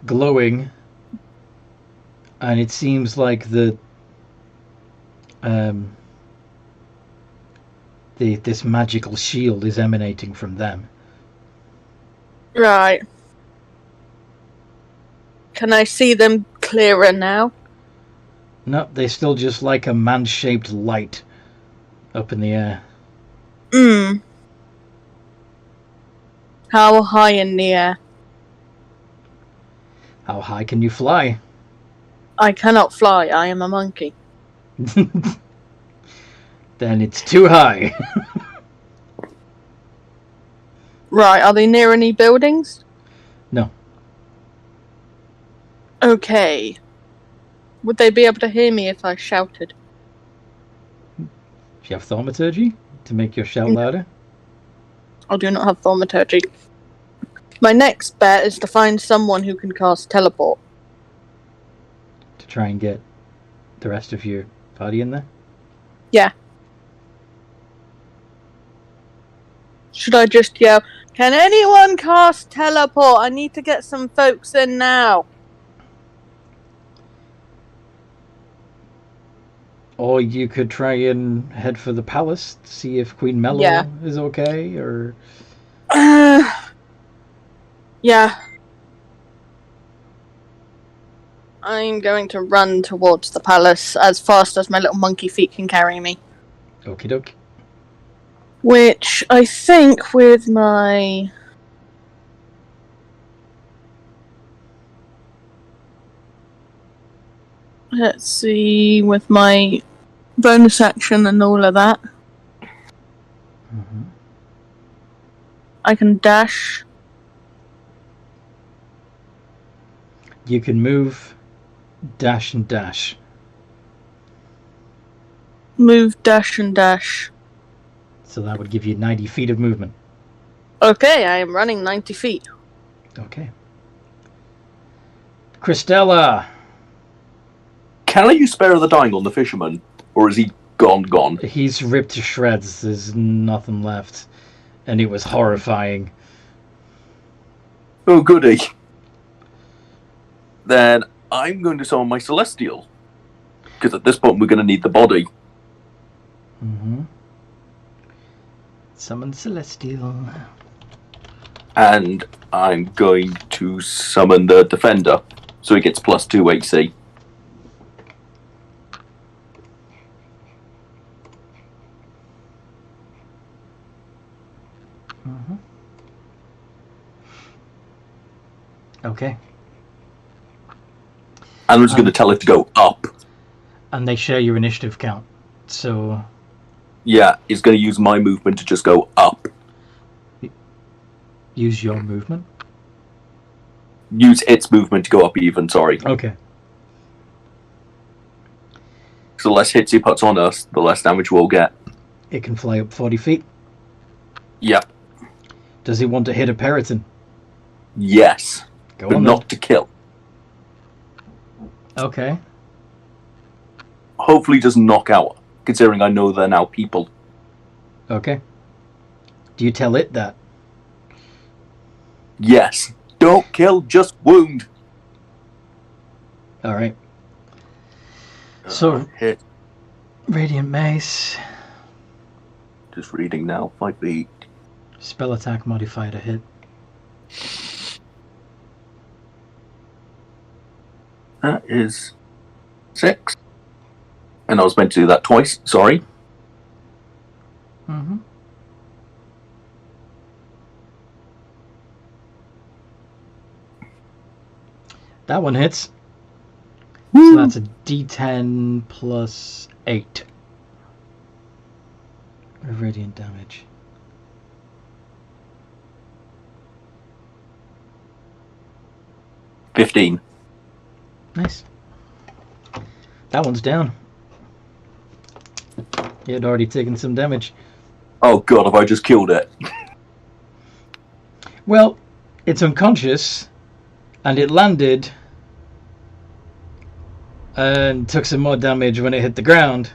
glowing, and it seems like this magical shield is emanating from them. Right. Can I see them clearer now? No, they're still just like a man-shaped light up in the air. How high in the air? How high can you fly? I cannot fly. I am a monkey. Then it's too high. Right. Are they near any buildings? No. Okay. Would they be able to hear me if I shouted? Do you have thaumaturgy to make your shout louder? I do not have thaumaturgy. My next bet is to find someone who can cast teleport. To try and get the rest of your party in there? Yeah. Should I just yell, "Can anyone cast teleport? I need to get some folks in now." Or you could try and head for the palace to see if Queen Mello is okay, or... Yeah. I'm going to run towards the palace as fast as my little monkey feet can carry me. Okie doke. Which I think with my... Let's see, with my bonus action and all of that, I can dash. You can move, dash, and dash. Move, dash, and dash. So that would give you 90 feet of movement. Okay, I am running 90 feet. Okay. Christella! Can I use Spare of the Dying on the fisherman? Or is he gone? He's ripped to shreds. There's nothing left. And it was horrifying. Oh, goody. Then I'm going to summon my Celestial. Because at this point we're going to need the body. Summon Celestial. And I'm going to summon the Defender. So he gets +2 AC. Okay. And I'm just going to tell it to go up. And they share your initiative count. So... Yeah, it's going to use my movement to just go up. Use your movement? Use its movement to go up even, sorry. Okay. So the less hits he puts on us, the less damage we'll get. It can fly up 40 feet. Yep. Does he want to hit a Periton? Yes. Go but on not then. to kill. Okay. Hopefully doesn't knock out, considering I know they're now people. Okay. Do you tell it that? Yes. Don't kill, just wound. Alright. So, hit. Radiant Mace. Just reading now. 5 feet. Spell attack modifier to hit. That is 6. And I was meant to do that twice, sorry. That one hits. So that's a D10 plus 8. Of radiant damage. $15. Nice. That one's down. It had already taken some damage. Oh god, have I just killed it? Well, it's unconscious, and it landed and took some more damage when it hit the ground.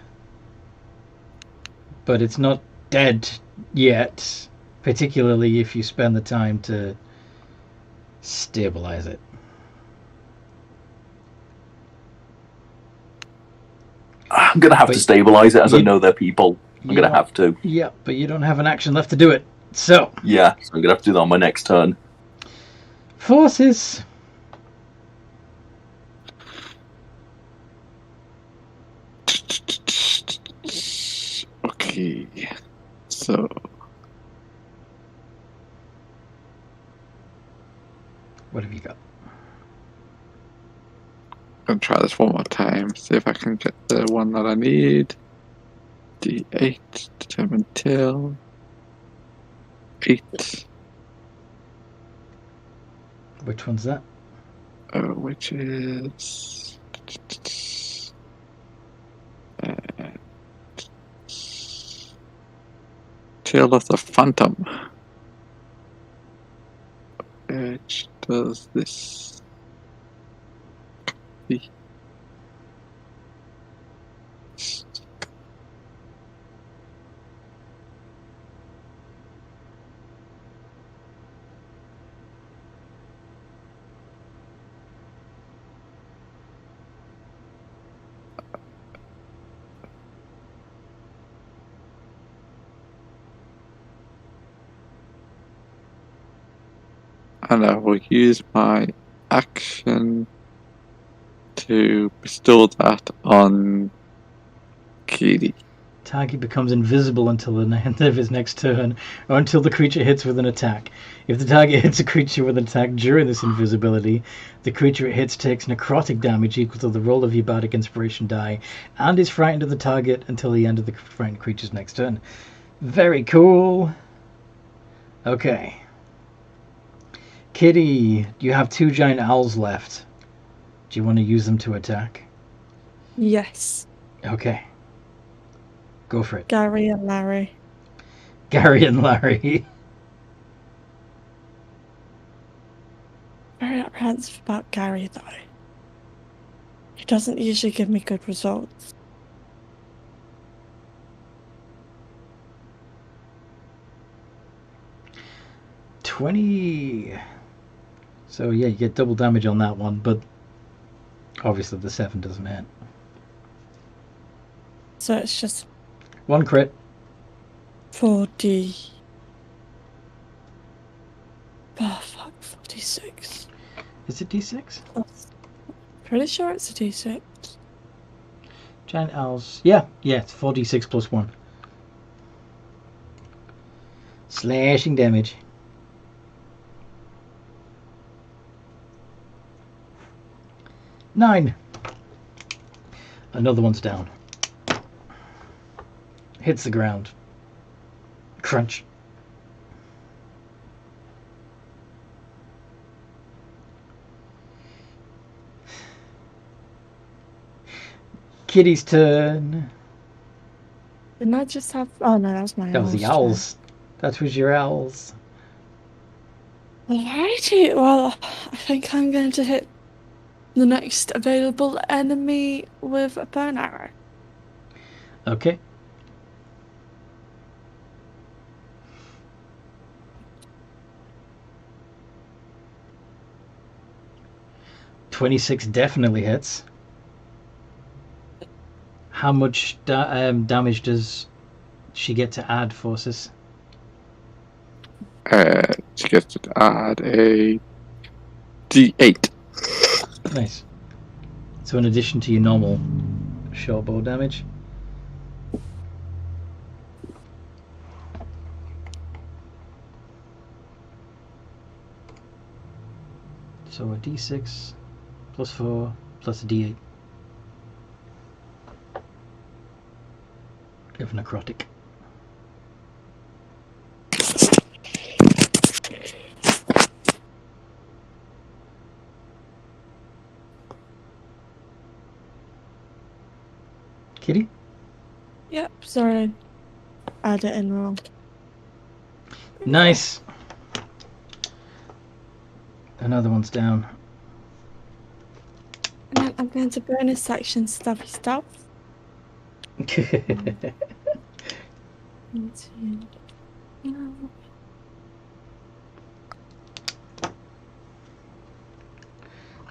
But it's not dead yet, particularly if you spend the time to stabilize it. I'm gonna have to stabilize it, as I know they're people. I'm gonna have to. Yeah, but you don't have an action left to do it. So. Yeah, so I'm gonna have to do that on my next turn. Forces. Okay. So. What have you got? I'm gonna try this one more time, see if I can get the one that I need. D8, determined till. 8. Which one's that? Which is. Tale of the Phantom. Which does this. And I will use my action to bestow that on Katie. Target becomes invisible until the end of his next turn, or until the creature hits with an attack. If the target hits a creature with an attack during this invisibility, the creature it hits takes necrotic damage equal to the roll of your bardic inspiration die, and is frightened of the target until the end of the frightened creature's next turn. Very cool. Okay. Kitty, you have 2 giant owls left. Do you want to use them to attack? Yes. Okay. Go for it. Gary and Larry. Gary and Larry. Very apprehensive about Gary, though. He doesn't usually give me good results. $20. So yeah, you get double damage on that one, but obviously the 7 doesn't hit. So it's just 1 crit. 4D. Oh fuck, 46. Is it D6? Pretty sure it's a D6. Giant owls. Yeah, it's 4d6 plus 1. Slashing damage. Nine. Another one's down. Hits the ground. Crunch. Kitty's turn. Didn't I just have... Oh no, that was my That was the owls. That was your owls. Alrighty, well, I think I'm going to hit the next available enemy with a bow and arrow. Okay. $26 definitely hits. How much damage does she get to add, Forces? She gets to add a D8. Nice. So in addition to your normal short bow damage. So a D6 plus 4 plus a D8 of necrotic. Kitty? Yep, sorry. Add it in wrong. Nice. Another one's down. And then I'm going to bonus section stuffy stuff.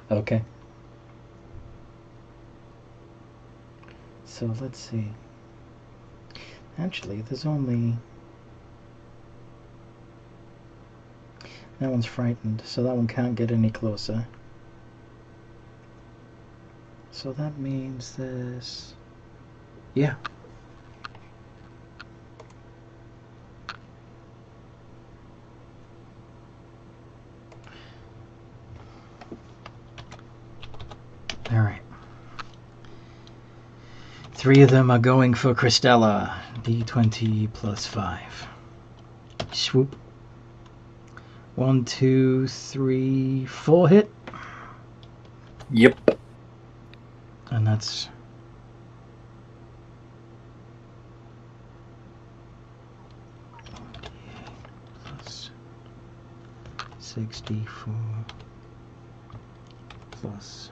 Okay. So let's see. Actually, there's only... That one's frightened, so that one can't get any closer. So that means there's... Yeah. Alright. 3 of them are going for Christella. D20 plus 5. Swoop. 1, 2, 3, 4 hit. Yep. And that's... plus 64 plus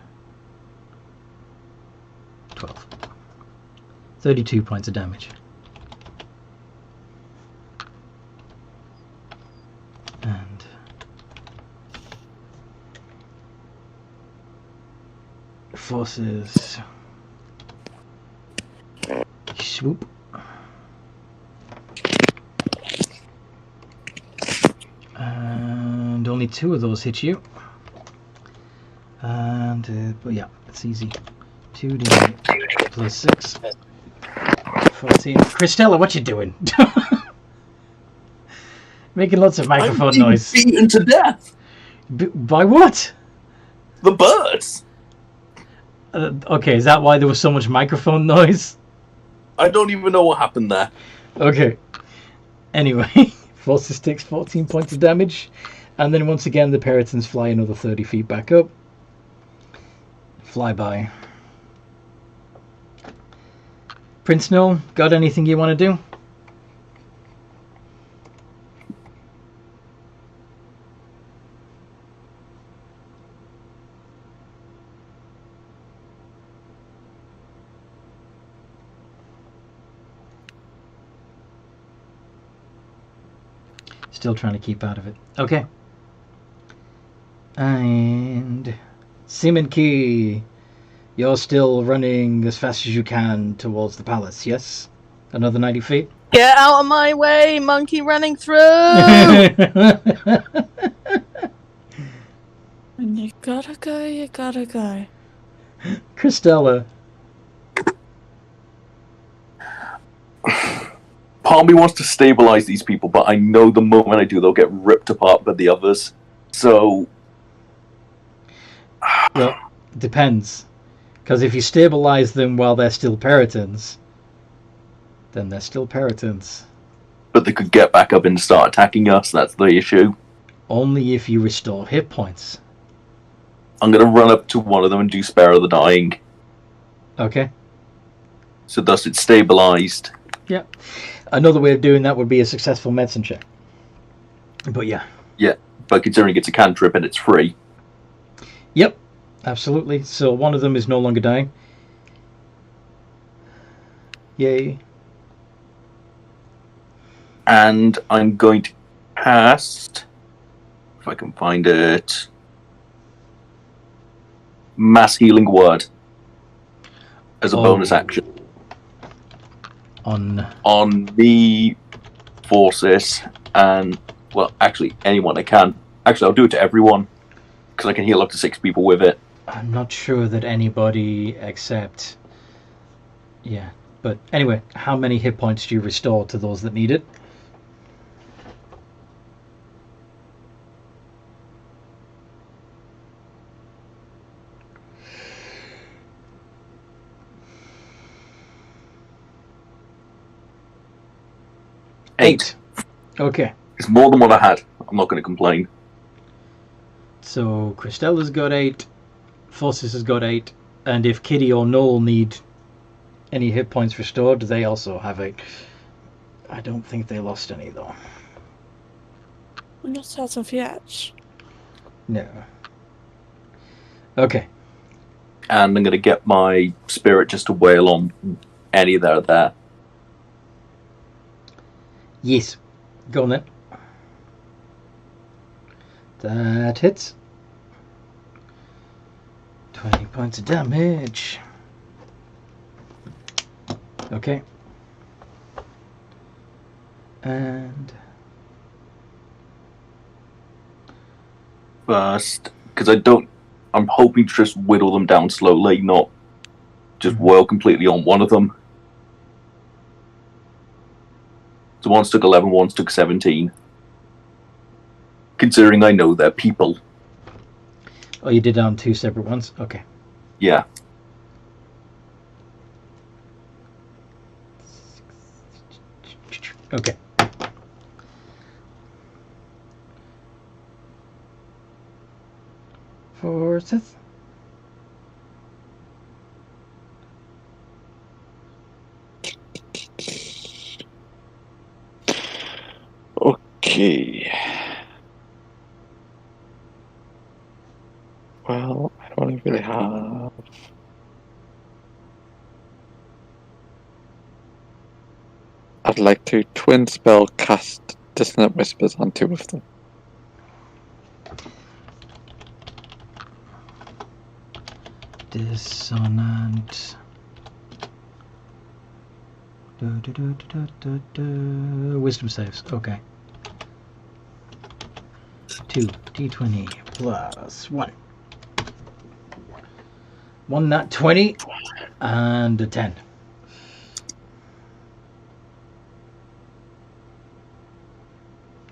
12. 32 points of damage. And forces swoop. And only 2 of those hit you. And but yeah, it's easy. 2d8 plus 6. 14. Christella, what you doing? Making lots of microphone noise. Beaten to death. By what? The birds. Okay, is that why there was so much microphone noise? I don't even know what happened there. Okay. Anyway, Forces takes 14 points of damage, and then once again the Peritons fly another 30 feet back up. Fly by. Prince Null, got anything you want to do? Still trying to keep out of it. Okay. And Seaman Key, you're still running as fast as you can towards the palace, yes? Another 90 feet? Get out of my way, monkey running through! When you gotta go, you gotta go. Christella. Part of me wants to stabilize these people, but I know the moment I do, they'll get ripped apart by the others. So... Well, depends. Because if you stabilize them while they're still Peritons, then they're still Peritons. But they could get back up and start attacking us, that's the issue. Only if you restore hit points. I'm going to run up to one of them and do Spare of the Dying. Okay. So thus it's stabilized. Yeah. Another way of doing that would be a successful medicine check. But yeah. Yeah, but considering it's a cantrip and it's free. Yep, absolutely. So one of them is no longer dying. Yay. And I'm going to cast, if I can find it, Mass Healing Word as a bonus action. On the forces and, well, actually, anyone I can. Actually, I'll do it to everyone, because I can heal up to 6 people with it. I'm not sure that anybody except... Yeah, but anyway, how many hit points do you restore to those that need it? Eight. Okay. It's more than what I had. I'm not going to complain. So Christella's got 8, Forces has got 8, and if Kitty or Noel need any hit points restored, they also have 8. I don't think they lost any though. Not as of yet. No. Okay. And I'm going to get my spirit just to wail on any that are there. Yes. Go on then. That hits. 20 points of damage. Okay. And First, because I'm hoping to just whittle them down slowly, not just wail completely on one of them. So one's took 11, one's took 17. Considering I know they're people. oh, you did it on 2 separate ones? Okay. Yeah. Okay. For Seth. Okay. Well, I don't really have. I'd like to twin spell cast Dissonant Whispers on 2 of them. Dissonant. Wisdom saves. Okay. 2 d20 plus 1. 1 nat 20 and a 10.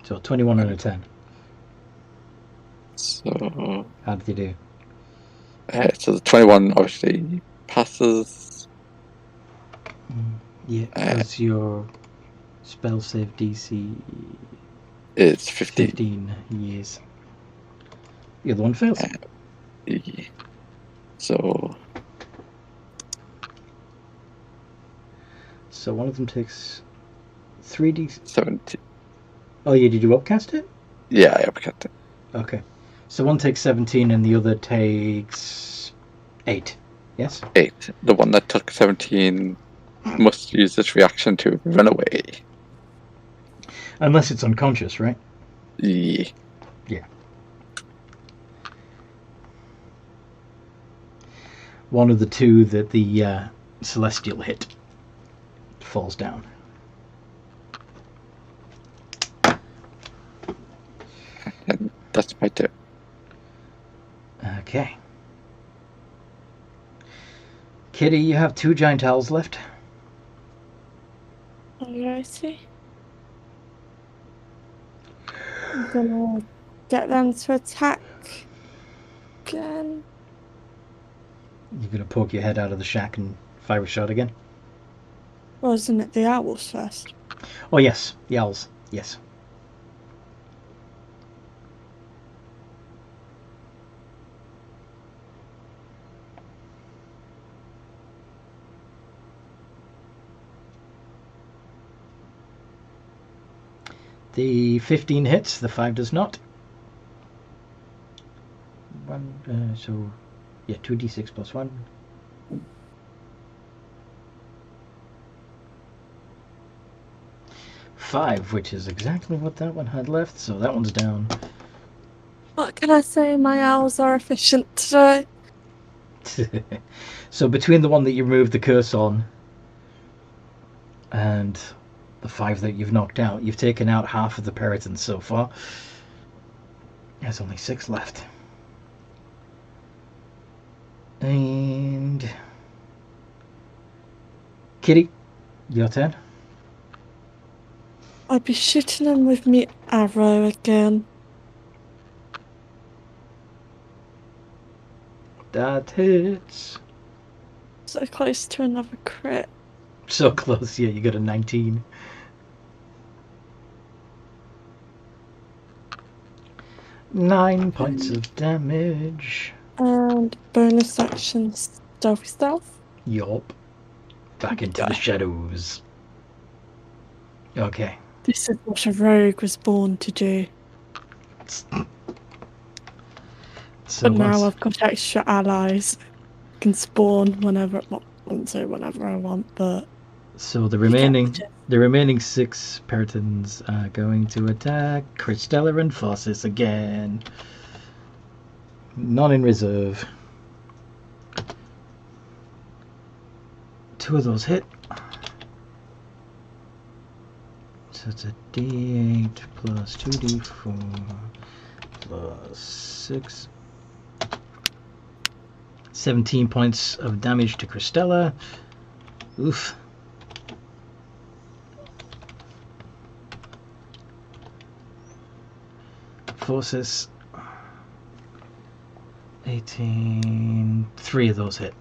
So 21 and a 10. So, How did you do? so the 21 obviously passes. Yeah, because your spell save DC It's 15. 15 years. The other one fails. So one of them takes 3d. 17. Oh, yeah, did you upcast it? Yeah, I upcast it. Okay. So one takes 17 and the other takes 8. Yes? 8. The one that took 17 must use this reaction to run away. Unless it's unconscious, right? Yeah. Yeah. One of the 2 that the celestial hit falls down. And that's my turn. Okay. Kitty, you have 2 giant owls left. Alrighty. I'm gonna get them to attack again. You're going to poke your head out of the shack and fire a shot again? Wasn't it the owls first? Oh, yes. The owls. Yes. The 15 hits, the 5 does not. So, yeah, 2d6 plus 1. Five, which is exactly what that one had left, so that one's down. What can I say? My owls are efficient today. So between the one that you removed the curse on and the 5 that you've knocked out, you've taken out half of the peritons so far. There's only 6 left. And Kitty, your turn. I'd be shooting them with me arrow again. That hits. So close to another crit. So close, yeah, you got a 19. Nine points of damage. And bonus action stealthy stealth. Yup. Back into the shadows. Okay. This is what a rogue was born to do. So But now once, I've got extra allies. I can spawn whenever. Well, I wouldn't say whenever I want, but so the you get remaining the gist. the remaining 6 Peritons are going to attack Cristela and Fossis again. None in reserve. 2 of those hit. So it's a D8 plus 2d4 plus 6. 17 points of damage to Cristela. Oof. Forces. 18. 3 of those hit.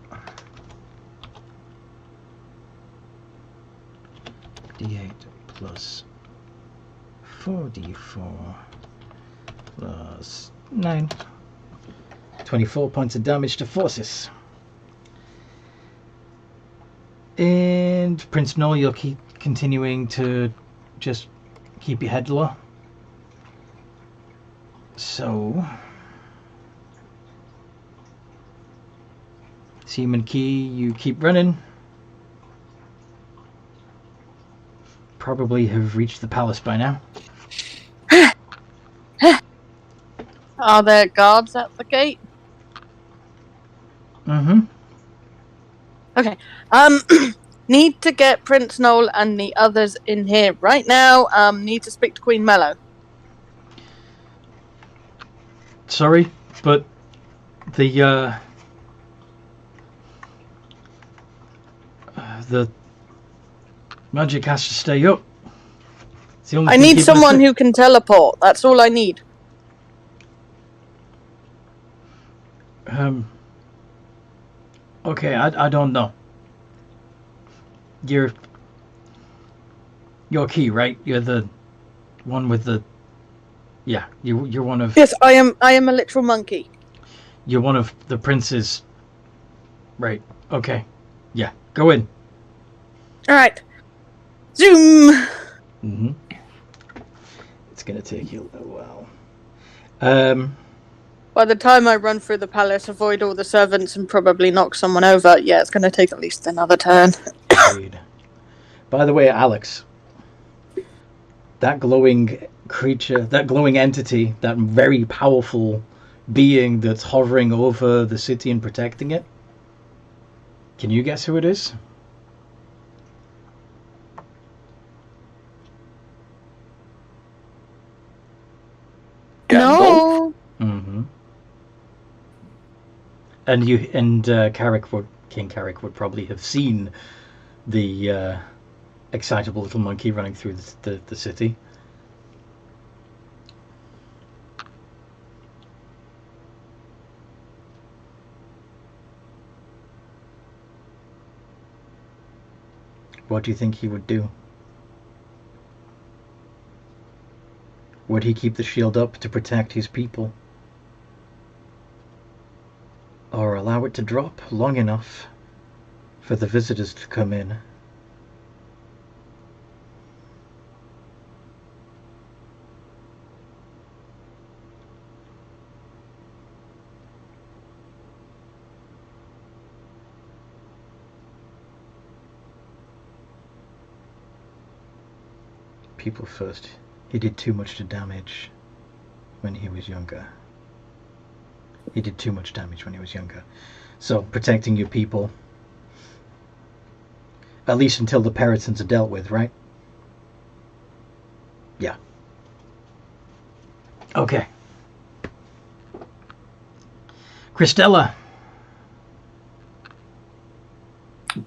D8 plus 4d4 plus 9. 24 points of damage to Forces. And Prince Noel, you'll keep continuing to just keep your head low. So, Seaman Key, you keep running. Probably have reached the palace by now. Are there guards at the gate? Mm-hmm. Okay. Need to get Prince Noel and the others in here right now. Need to speak to Queen Mellow. Sorry, but the magic has to stay up. It's the only I thing need keeping us someone safe. who can teleport. That's all I need. Okay, I don't know. You're Key, right? You're the one with the. Yeah, you're one of. Yes, I am a literal monkey. You're one of the princes. Right. Okay. Yeah. Go in. All right. Zoom. Mm-hmm. It's gonna take you a while. By the time I run through the palace, avoid all the servants, and probably knock someone over, yeah, it's going to take at least another turn. Agreed. By the way, Alex, that glowing creature, that glowing entity, that very powerful being that's hovering over the city and protecting it, can you guess who it is? No. Mm-hmm. And King Carrick would probably have seen the excitable little monkey running through the city. What do you think he would do? Would he keep the shield up to protect his people? Or allow it to drop long enough for the visitors to come in? People first. He did too much damage when he was younger. He did too much damage when he was younger. So, protecting your people. At least until the Peritons are dealt with, right? Yeah. Okay. Cristela.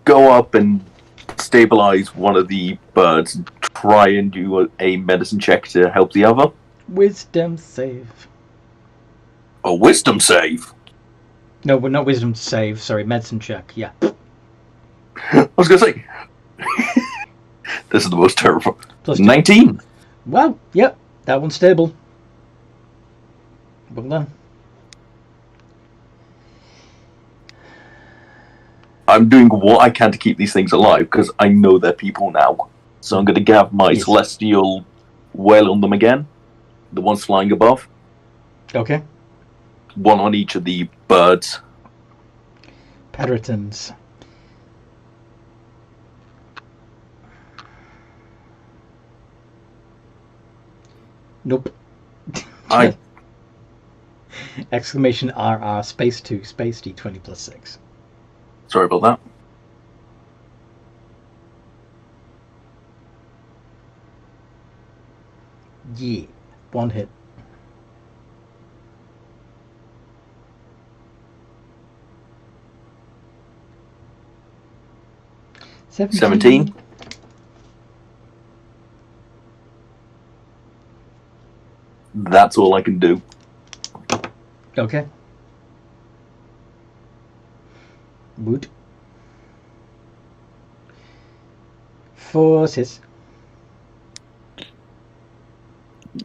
Go up and stabilize one of the birds and try and do a medicine check to help the other. Wisdom save. A wisdom save? No, well, not wisdom save. Sorry, medicine check. Yeah. I was going to say. This is the most terrible. Plus 19. Well, yep. That one's stable. Well done. I'm doing what I can to keep these things alive because I know they're people now. So I'm going to have my celestial wail on them again. The ones flying above. Okay. one on each of the birds. Peritons. Nope. I Exclamation RR space 2 space D20 plus 6. sorry about that. Yeah. One hit. $17. 17. That's all I can do. Okay. Wood. Forces.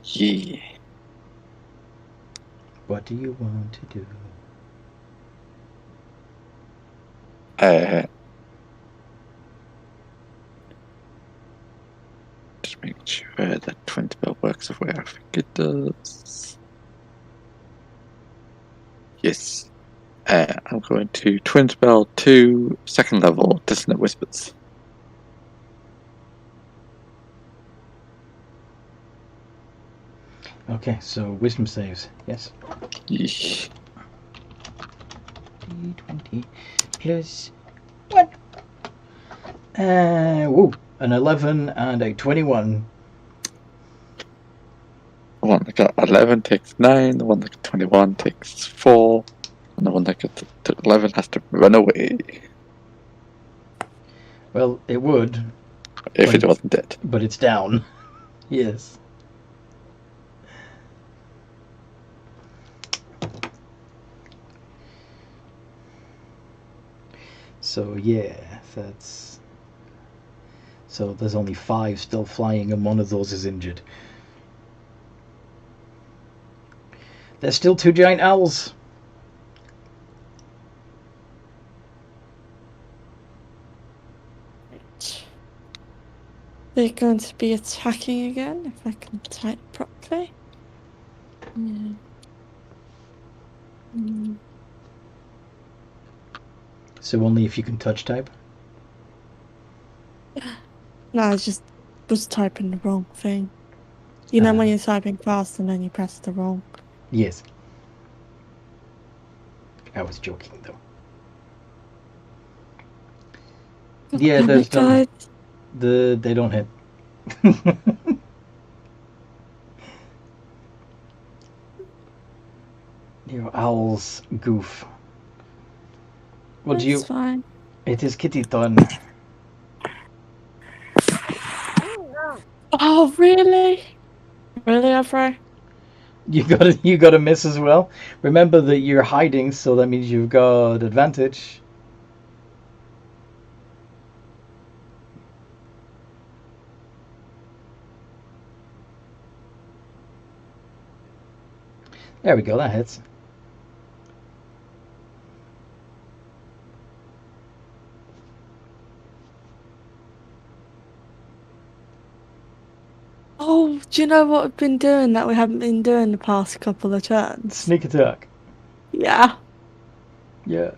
Yeah. What do you want to do? Just making sure that twin spell works the way I think it does. Yes. I'm going to twin spell 2, second level, Dissonant Whispers. Okay, so wisdom saves. Yes. Yeesh. D20 plus 1. Woo. An 11 and a 21. The one that got 11 takes 9, the one that got 21 takes 4, and the one that got 11 has to run away. Well, it would, If But it it's- wasn't dead. but it's down. Yes. So yeah, that's... So there's only 5 still flying and one of those is injured. There's still 2 giant owls. They're going to be attacking again, if I can type properly. Yeah. So only if you can touch type. No, I just was typing the wrong thing. You know when you're typing fast and then you press the wrong. Yes. I was joking though. Yeah, there's no... They don't hit. Your owls goof. What do you... That's fine. It is kitty turn. Oh, really? Really, Afro? You gotta miss as well. Remember that you're hiding, so that means you've got advantage. There we go, that hits. Oh, do you know what I've been doing that we haven't been doing the past couple of turns? Sneak attack. Yeah. Yeah.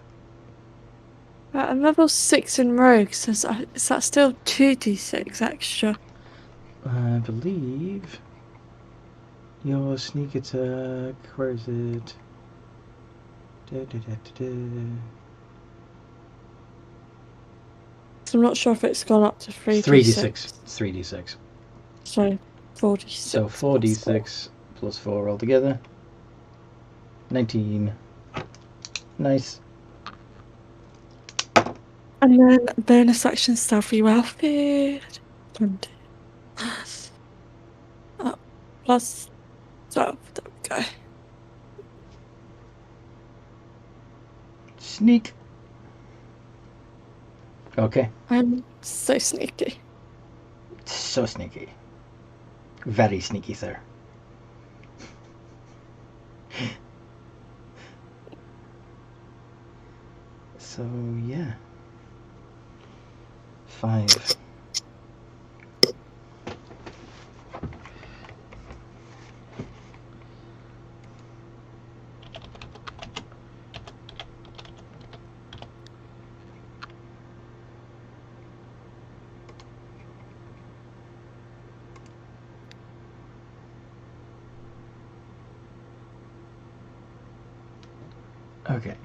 Right, I'm level 6 in rogue, so is that still 2d6 extra? I believe your sneak attack. Where is it? So I'm not sure if it's gone up to 3d6. 3d6. It's 3d6. So 4d6. So 4d6 plus 4 altogether. 19. Nice. And then bonus action stealthy welfare. 20. Oh, plus 12. There we go. Sneak. Okay. I'm so sneaky. So sneaky. Very sneaky, sir. So, yeah. 5. Okay.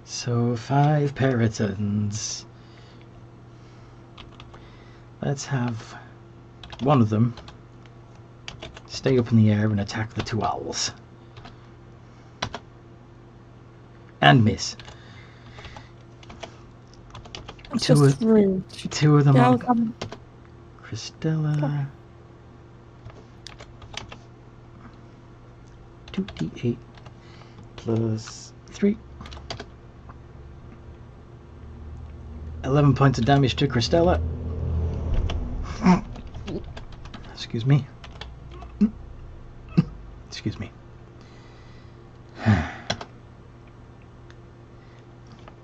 So 5 peritons. Let's have one of them stay up in the air and attack the 2 owls. And miss. It's Two just rude. 2 of them Yeah, on I'll come. Christella. 2d8 plus 3. 11 points of damage to Christella. Excuse me. Excuse me.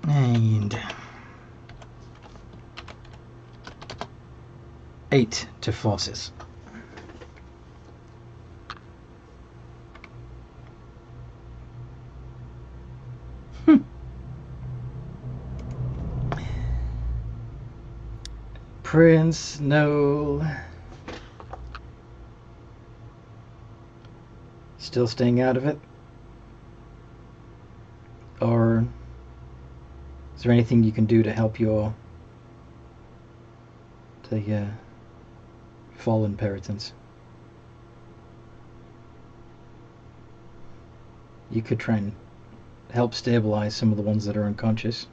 And 8 to forces. Prince Noel. Still staying out of it? Or is there anything you can do to help the fallen peritons? You could try and help stabilize some of the ones that are unconscious.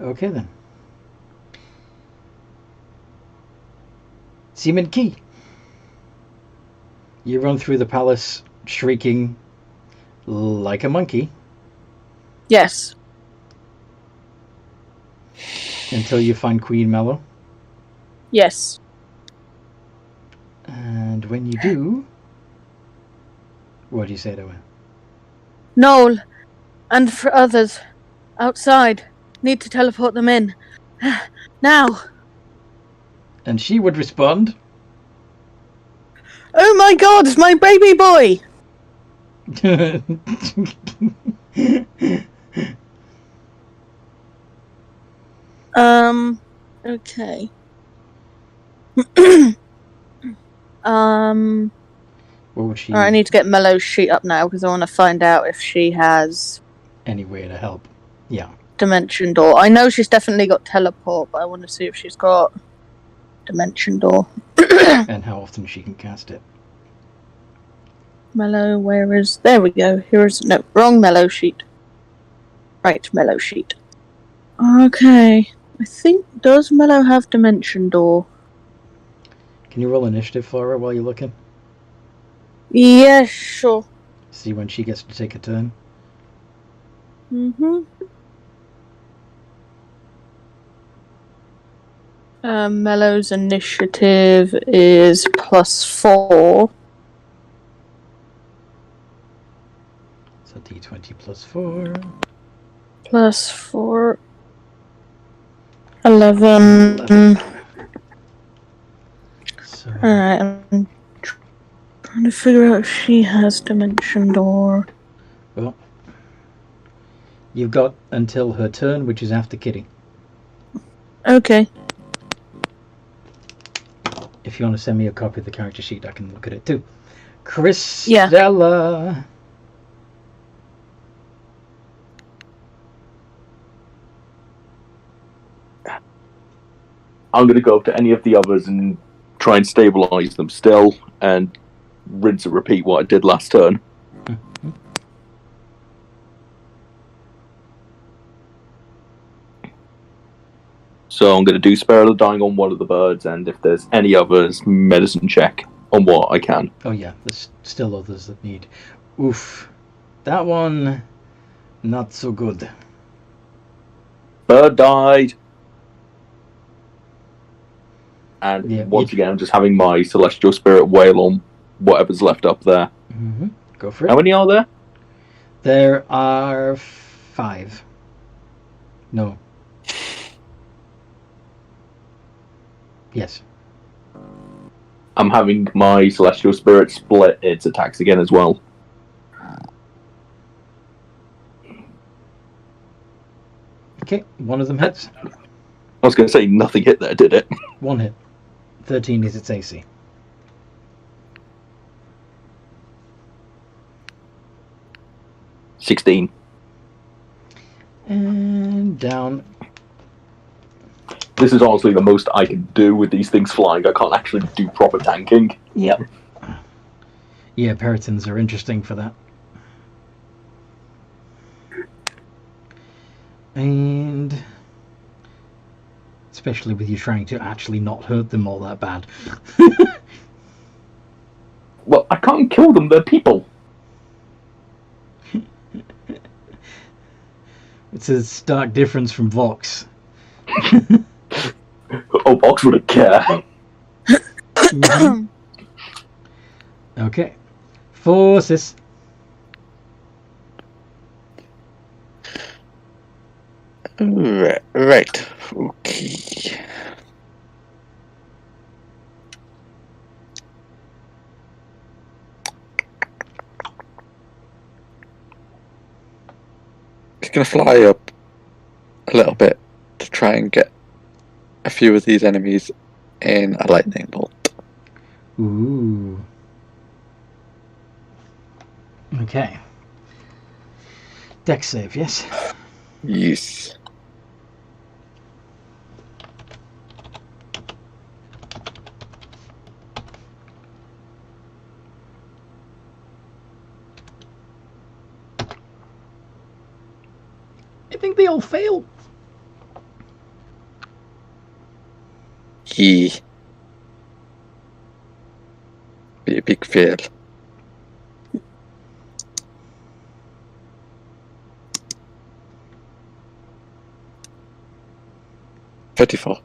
Okay then. Seaman Key. You run through the palace shrieking like a monkey Yes. until you find Queen Mallow. Yes. And when you do, what do you say to her? Noel, and for others outside, need to teleport them in. Now. And she would respond, Oh my god, my baby boy! Okay. What would she... I need to get Mellow's sheet up now because I want to find out if she has Any way to help. Yeah. Dimension Door. I know she's definitely got Teleport, but I want to see if she's got Dimension Door. And how often she can cast it. Mellow, where is... There we go. Here is... No, wrong Mellow sheet. Right, Mellow sheet. Okay. I think... Does Mellow have Dimension Door? Can you roll initiative for her while you're looking? Yeah, sure. See when she gets to take a turn. Mm-hmm. Mellow's initiative is +4. So d20 plus 4. +4. 11. 11. So, Alright, I'm trying to figure out if she has Dimension Door. well, you've got until her turn, which is after Kitty. Okay. If you want to send me a copy of the character sheet, I can look at it too. Christella. Yeah. I'm going to go up to any of the others and try and stabilize them still, and rinse and repeat what I did last turn. Mm-hmm. So I'm going to do Spare the Dying on one of the birds, and if there's any others, medicine check on what I can. Oh yeah, there's still others that need. Oof. That one, not so good. Bird died. And Yeah, once again, I'm just having my Celestial Spirit wail on whatever's left up there. Mm-hmm. Go for it. How many are there? There are 5. No. Yes. I'm having my Celestial Spirit split its attacks again as well. Okay, one of them hits. I was going to say nothing hit there, did it? One hit. 13 is its AC. $16. And down. This is honestly the most I can do with these things flying. I can't actually do proper tanking. Yep. Yeah, Peritons are interesting for that. And especially with you trying to actually not hurt them all that bad. Well, I can't kill them, they're people. It's a stark difference from Vox. Oh, Vox wouldn't care. Okay. Forces. Right. Okay. He's going to fly up a little bit to try and get a few of these enemies in a lightning bolt. Ooh. Okay. Dex save, yes? Yes. I think they all fail. Yeah. Be a big fail. $34.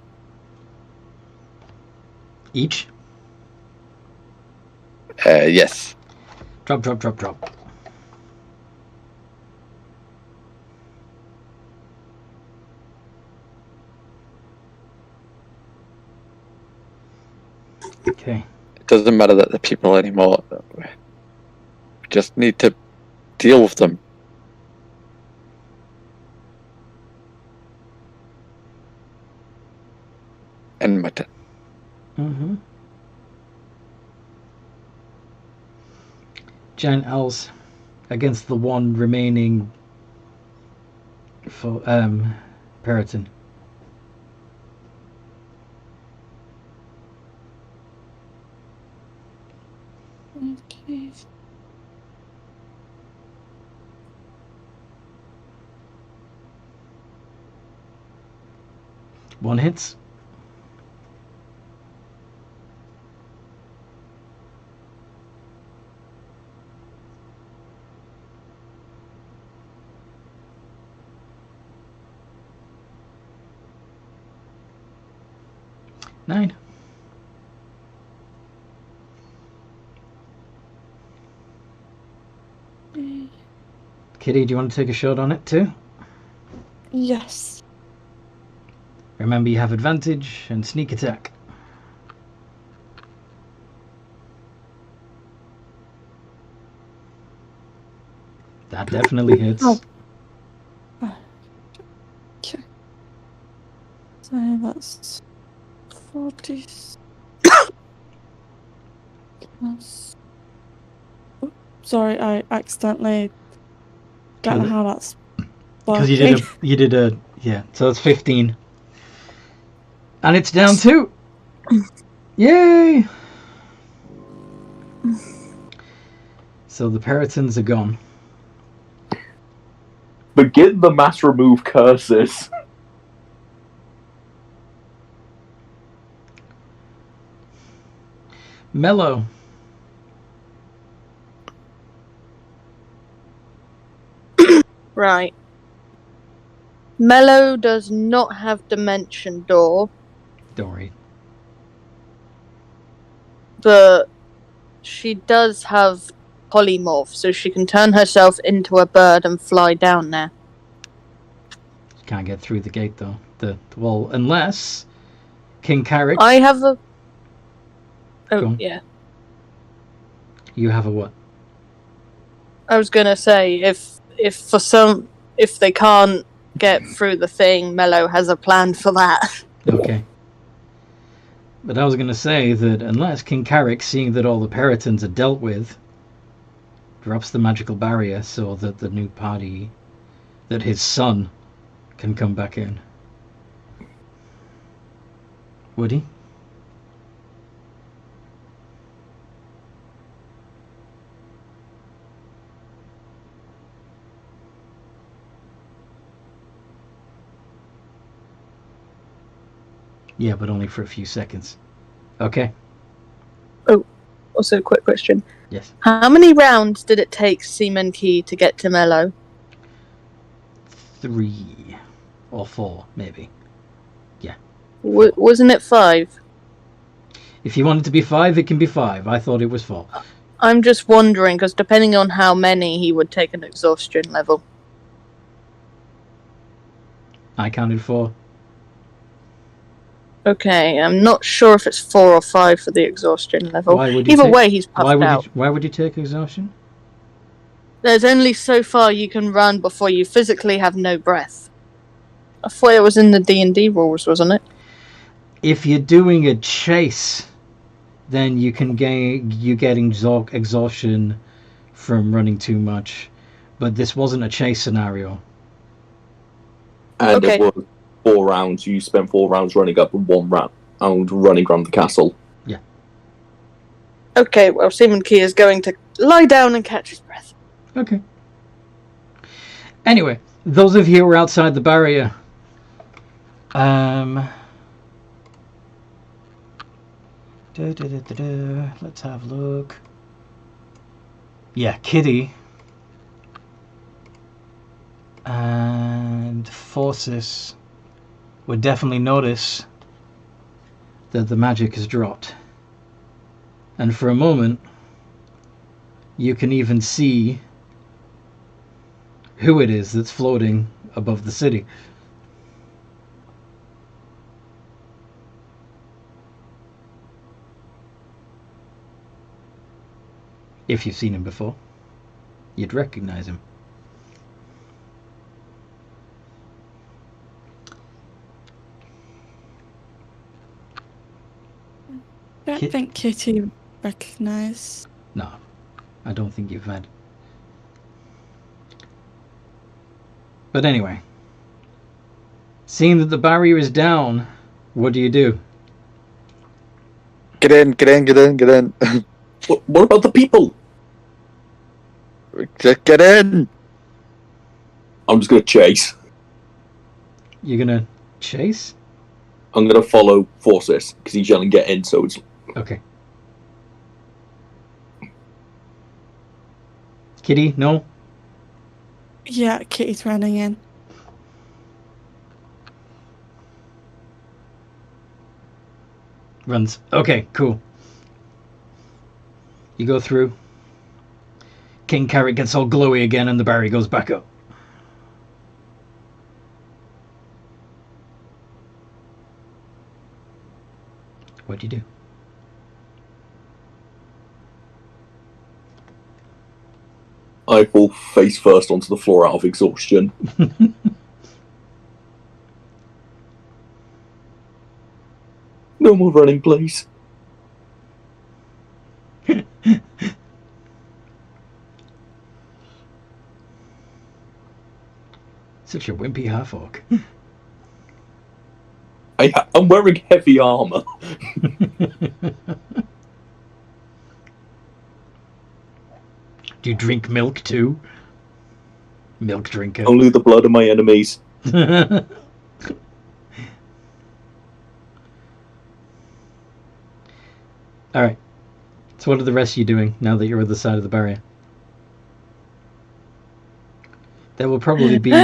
Each? Yes. Drop. Okay. It doesn't matter that they're people anymore. We just need to deal with them. And my turn. Mm-hmm. Giant owls against the one remaining for Periton. Okay. One hits. Nine. Kitty, do you want to take a shot on it too? Yes. Remember, you have advantage and sneak attack. That definitely hits. Oh. Okay. So that's 40. Plus... Oh, sorry, I accidentally don't know how that's Because working. you did a yeah. So it's 15, and it's down 2. Yay! So the Peritons are gone. Begin the mass remove curses. Mellow. Right. Mellow does not have Dimension Door, Don't worry. but she does have Polymorph, so she can turn herself into a bird and fly down there. Can't get through the gate though. The wall, unless King Carrick. I have a... Go Oh, on. yeah. You have a what? I was gonna say, if they can't get through the thing, Mello has a plan for that. Okay. But I was going to say that unless King Carrick, seeing that all the Peritons are dealt with, drops the magical barrier so that the new party, that his son, can come back in. Would he? Yeah, but only for a few seconds. Okay. Also, quick question. Yes. How many rounds did it take Seaman Key to get to Mello? 3 or 4, maybe. Wasn't it 5? If you want it to be 5, it can be 5. I thought it was 4. I'm just wondering, because depending on how many, he would take an exhaustion level. I counted 4. Okay, I'm not sure if it's 4 or 5 for the exhaustion level. Why would you Either take- way, he's puffed out. Why would you take exhaustion? There's only so far you can run before you physically have no breath. I thought it was in the D&D rules, wasn't it? If you're doing a chase, then you can get exhaustion from running too much. But this wasn't a chase scenario. And Okay. it was 4 rounds. You spent 4 rounds running up and 1 round running around the castle. Okay, well, Seaman Key is going to lie down and catch his breath. Okay. Anyway, those of you who are outside the barrier, let's have a look. Yeah, Kitty and Forces would definitely notice that the magic has dropped. And for a moment, you can even see who it is that's floating above the city. If you've seen him before, you'd recognize him. I don't think Kitty recognised. No, I don't think you've had. But anyway, seeing that the barrier is down, what do you do? Get in, get in, get in, get in. What about the people? Just get in. I'm just going to chase. You're gonna chase? I'm going to follow Forces because he's yelling get in, so it's... Okay. Kitty, no? Yeah, Kitty's running in. Runs. Okay, cool. You go through. King Carrot gets all glowy again and the barrier goes back up. What do you do? I fall face first onto the floor out of exhaustion. No more running, please. Such a wimpy half-orc. I'm wearing heavy armour. Do you drink milk too? Milk drinker. Only the blood of my enemies. Alright. So what are the rest of you doing now that you're at the side of the barrier? There will probably be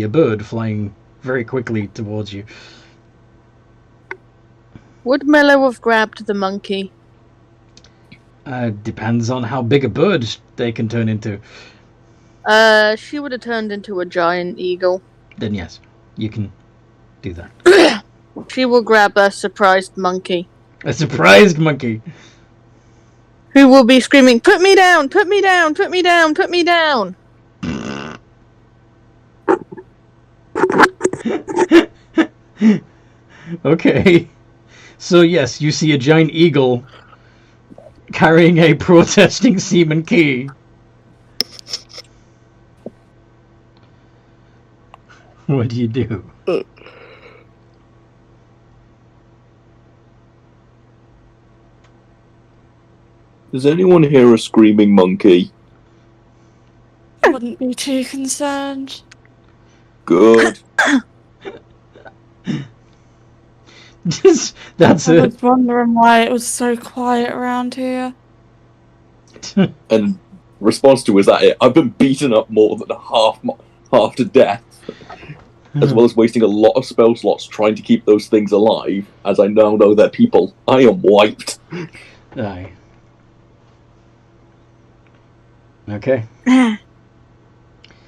a bird flying very quickly towards you. Would Mello have grabbed the monkey? Depends on how big a bird they can turn into. She would have turned into a giant eagle. Then yes, you can do that. She will grab a surprised monkey. A surprised monkey. who will be screaming, "Put me down! Put me down! Put me down! Put me down!" Okay. So yes, you see a giant eagle carrying a protesting seaman key. What do you do? Does anyone hear a screaming monkey? I wouldn't be too concerned. Good. That's I it. was wondering why it was so quiet around here. And response to is that it? I've been beaten up more than half to death, as well as wasting a lot of spell slots trying to keep those things alive. As I now know they're people, I am wiped. Aye. Okay.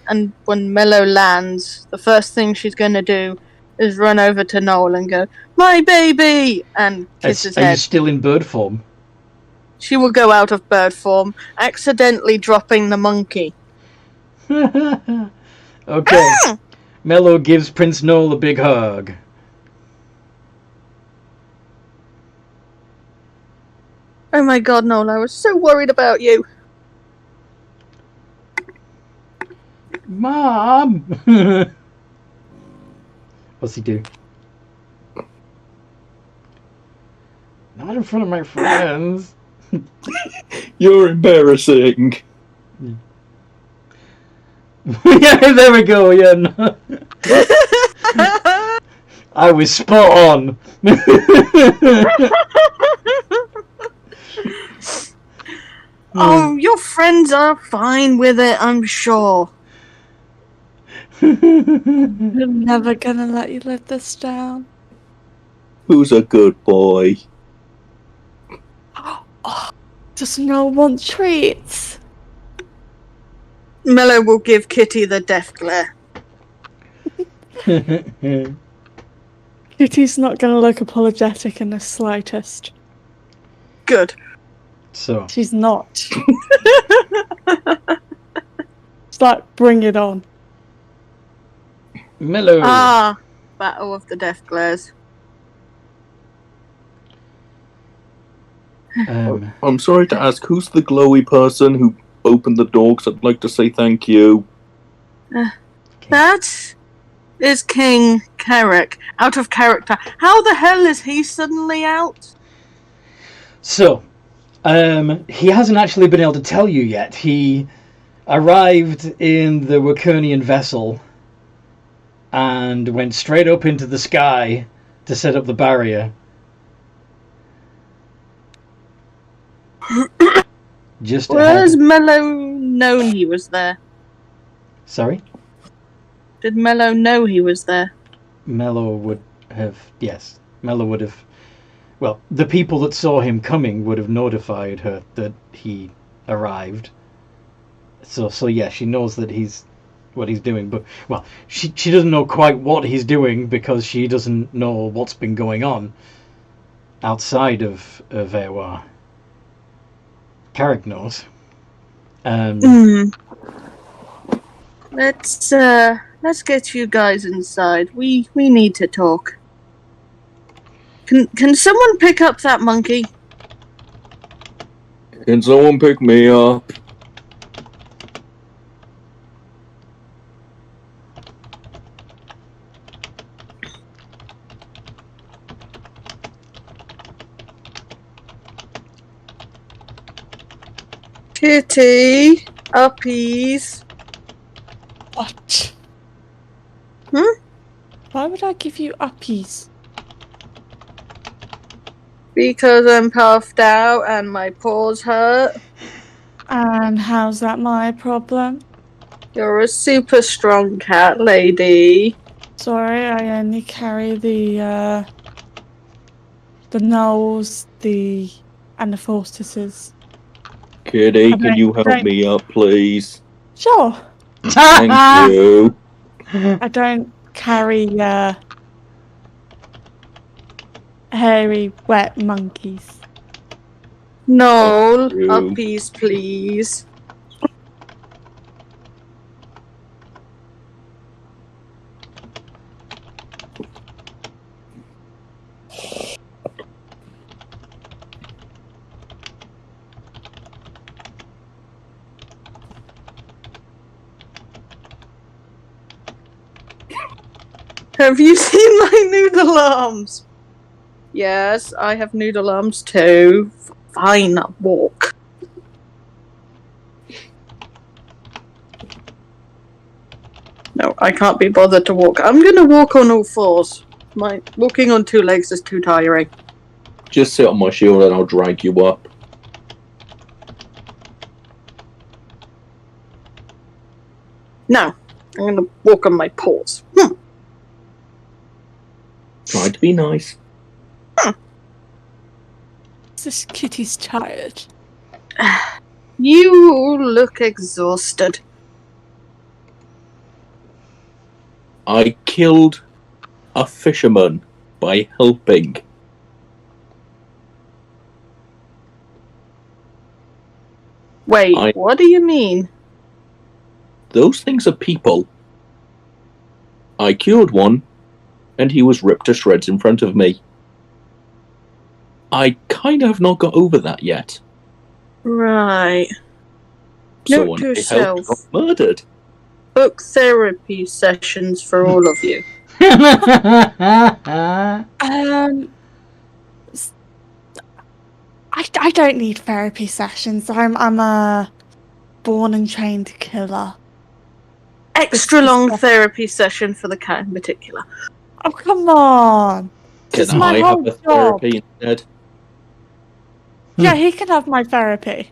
And when Mello lands, the first thing she's going to do is run over to Noel and go, "My baby!" and kiss his Are you head. still in bird form? She will go out of bird form, accidentally dropping the monkey. Okay. Mello gives Prince Noel a big hug. Oh my god, Noel, I was so worried about you. Mom! What's he do? Not in front of my friends. You're embarrassing. Yeah, there we go, yeah. No. I was spot on. Oh, your friends are fine with it, I'm sure. I'm never gonna let you live this down. Who's a good boy? Does no one want treats? Mello will give Kitty the death glare. Kitty's not gonna look apologetic in the slightest. Good. So, She's not. It's like, bring it on. Mello. Battle of the death glares. I'm sorry to ask, who's the glowy person who opened the door? Because I'd like to say thank you. That is King Carrick. Out of character. How the hell is he suddenly out? So, he hasn't actually been able to tell you yet. He arrived in the Wakernian vessel and went straight up into the sky to set up the barrier. Just Where ahead. has Mello known he was there? Sorry? Did Mello know he was there? Mello would have... Yes. Mello would have... Well, the people that saw him coming would have notified her that he arrived. So yeah, she knows that what he's doing, but, well, she doesn't know quite what he's doing because she doesn't know what's been going on outside of Aerwa. Carrick knows. Let's get you guys inside. We need to talk. Can someone pick up that monkey? Can someone pick me up? Kitty, uppies. What? Hmm? Why would I give you uppies? Because I'm puffed out and my paws hurt. And how's that my problem? You're a super strong cat lady. Sorry, I only carry the gnolls, and the fortresses. Kitty, can you help me up, please? Sure. Thank you. I don't carry hairy, wet monkeys. No, you. uppies, please. Have you seen my noodle arms? Yes, I have noodle arms too. Fine, walk. No, I can't be bothered to walk. I'm gonna walk on all fours. My walking on two legs is too tiring. Just sit on my shield and I'll drag you up. No, I'm gonna walk on my paws. Try to be nice. This kitty's tired. You look exhausted. I killed a fisherman by helping. Wait, what do you mean? Those things are people. I cured one, and he was ripped to shreds in front of me. I kind of have not got over that yet. Right. Someone Note to I helped self. got murdered. Book therapy sessions for all of you. I don't need therapy sessions. I'm a born and trained killer. Extra long therapy session for the cat in particular. Oh, come on. It's Can my I whole have a job. therapy instead? Yeah, he can have my therapy.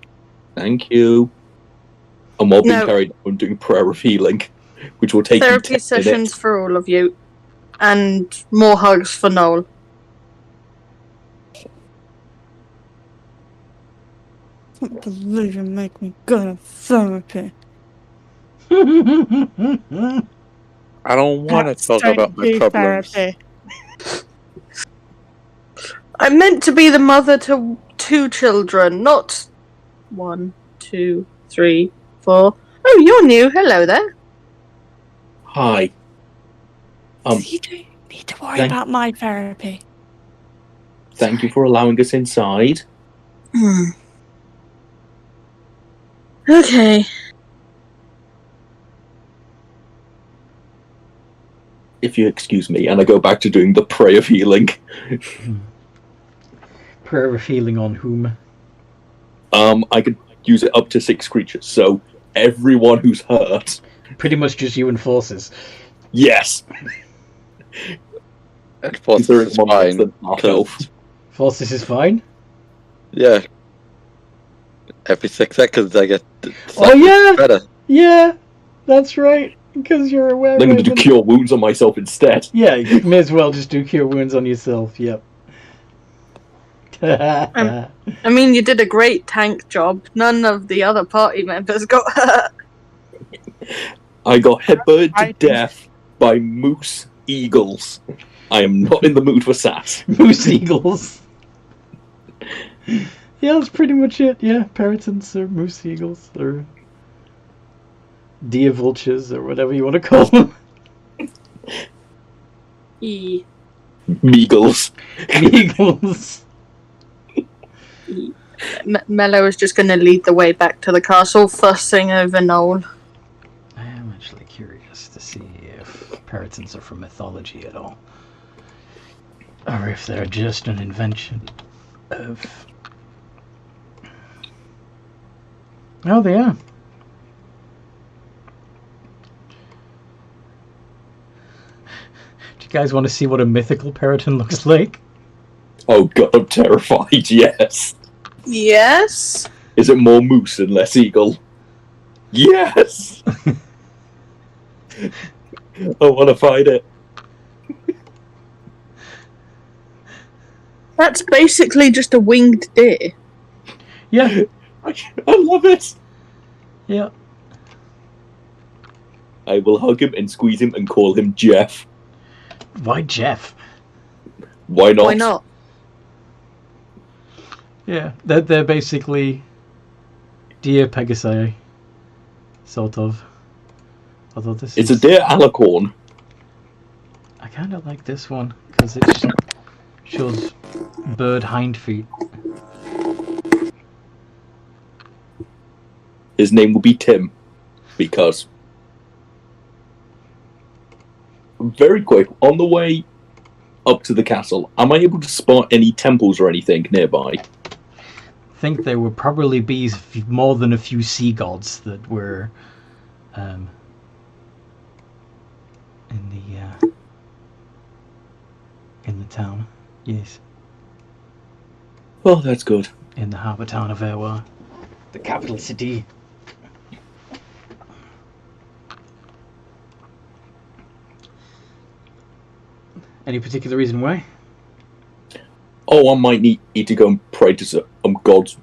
Thank you. I'm all being No. carried on doing prayer of healing, which will take Therapy you 10 sessions minutes. for all of you. And more hugs for Noel. I can't believe you make me go to therapy. I don't want to Pets talk don't about my do problems. therapy. I'm meant to be the mother to 2 children, not 1, 2, 3, 4. Oh, you're new. Hello there. Hi. You don't need to worry thank- about my therapy. Thank you for allowing us inside. Okay. If you excuse me, and I go back to doing the prayer of healing. Prayer of healing on whom? I could use it up to 6 creatures, so everyone who's hurt. Pretty much just you and Forces. Yes. And Forces Considering is one less fine. than half elf. Forces is fine. Yeah. Every 6 seconds I get Oh yeah, better. yeah, that's right. Because you're aware. I'm going to do cure wounds on myself instead. Yeah, you may as well just do cure wounds on yourself. Yep. I mean, you did a great tank job. None of the other party members got hurt. I got headbutted to death by moose eagles. I am not in the mood for sass. Moose eagles. Yeah, that's pretty much it. Yeah, peritons or moose eagles or deer vultures or whatever you want to call them. Meagles. Eagles. Mello is just going to lead the way back to the castle, fussing over Noel. I am actually curious to see if peritons are from mythology at all. Or if they're just an invention of... Oh, they are. Do you guys want to see what a mythical periton looks like? Oh god, I'm terrified, yes. Yes? Is it more moose and less eagle? Yes! I want to fight it. That's basically just a winged deer. Yeah. I love it. Yeah. I will hug him and squeeze him and call him Jeff. Why Jeff? Why not? Why not? Yeah, they're basically deer Pegasi, sort of. Although this It's is... a deer alicorn. I kind of like this one because it shows bird hind feet. His name will be Tim, because... Very quick, on the way up to the castle, am I able to spot any temples or anything nearby? I think there would probably be more than a few sea gods that were in the town. Yes. Well, that's good. In the harbour town of Aerwa, the capital city. Any particular reason why? Oh, I might need to go and pray to some gods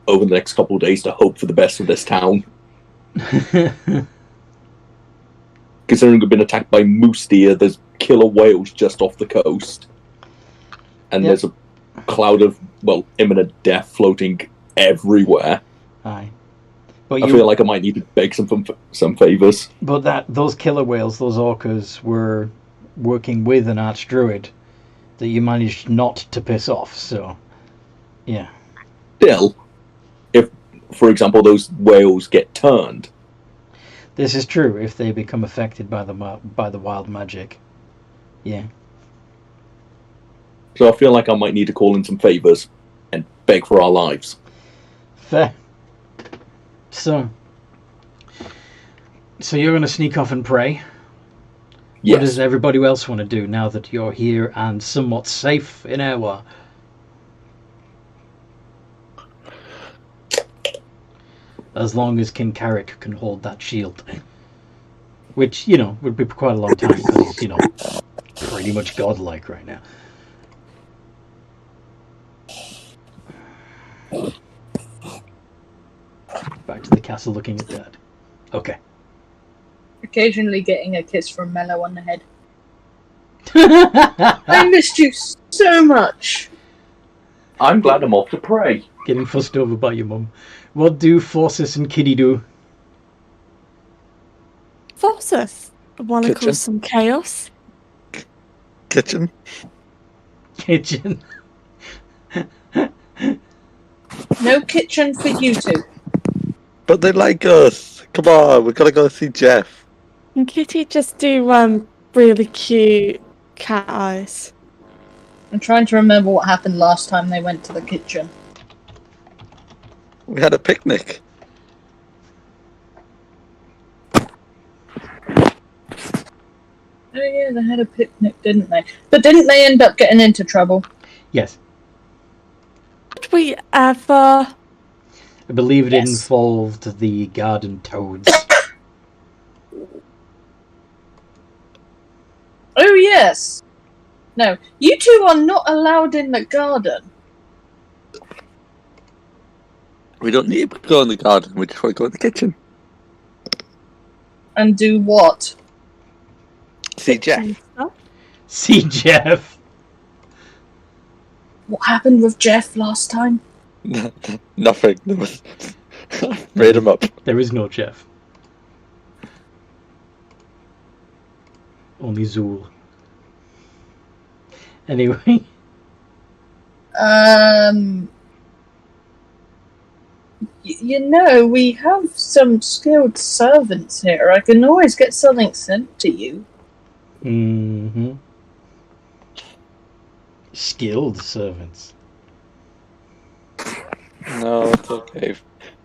over the next couple of days to hope for the best for this town. Considering we've been attacked by moose deer, there's killer whales just off the coast. And there's a cloud of, well, imminent death floating everywhere. Aye. But I feel like I might need to beg some favours. But those killer whales, those orcas, were working with an archdruid that you managed not to piss off, so... Yeah. Still, if, for example, those whales get turned... This is true, if they become affected by the wild magic. Yeah. So I feel like I might need to call in some favours and beg for our lives. Fair. So you're going to sneak off and pray? Yes. What does everybody else want to do now that you're here and somewhat safe in Aerwa? As long as King Carrick can hold that shield. Which, would be quite a long time, because he's, pretty much godlike right now. Back to the castle looking at Dad. Okay. Occasionally getting a kiss from Mello on the head. I missed you so much. I'm glad I'm off to pray. Getting fussed over by your mum. What do Forsus and Kitty do? Forces want to Kitchen. cause some chaos. Kitchen. Kitchen. No kitchen for you two. But they like us. Come on, we've got to go see Jeff. And Kitty just do really cute cat eyes. I'm trying to remember what happened last time they went to the kitchen. We had a picnic. Oh yeah, they had a picnic, didn't they? But didn't they end up getting into trouble? Yes. Did we ever... I believe it Yes. involved the garden toads. Oh yes! No, you two are not allowed in the garden. We don't need to go in the garden. We just want to go in the kitchen. And do what? See Jeff. See Jeff. What happened with Jeff last time? Nothing. There was... Made him up. There is no Jeff. Only Zool. Anyway. We have some skilled servants here. I can always get something sent to you. Mm-hmm. Skilled servants. No, it's okay.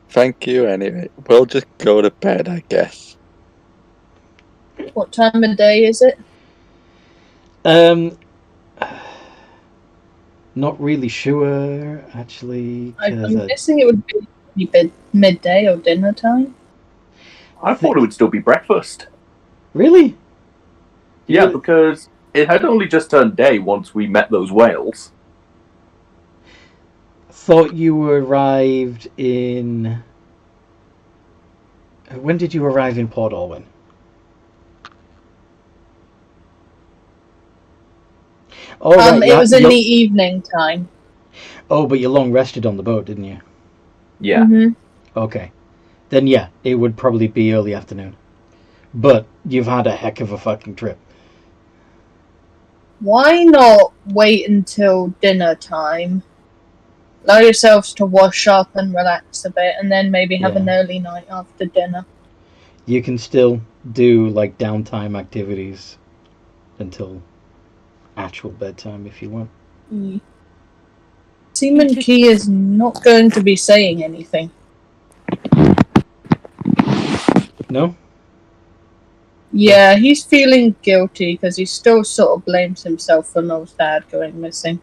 Thank you anyway. We'll just go to bed, I guess. What time of day is it? Not really sure, actually. I'm guessing it would be midday or dinner time. I thought it would still be breakfast. Really? Yeah, because it had only just turned day once we met those whales. Thought you arrived in... When did you arrive in Port Alwyn? Oh, right, It was in the evening time. Oh, but you long rested on the boat, didn't you? Yeah. Mhm. Okay. Then yeah, it would probably be early afternoon. But you've had a heck of a fucking trip. Why not wait until dinner time? Allow yourselves to wash up and relax a bit, and then maybe have an Yeah. early night after dinner. You can still do like downtime activities until actual bedtime if you want. Seaman Key is not going to be saying anything. No? Yeah, he's feeling guilty because he still sort of blames himself for Noel's dad going missing.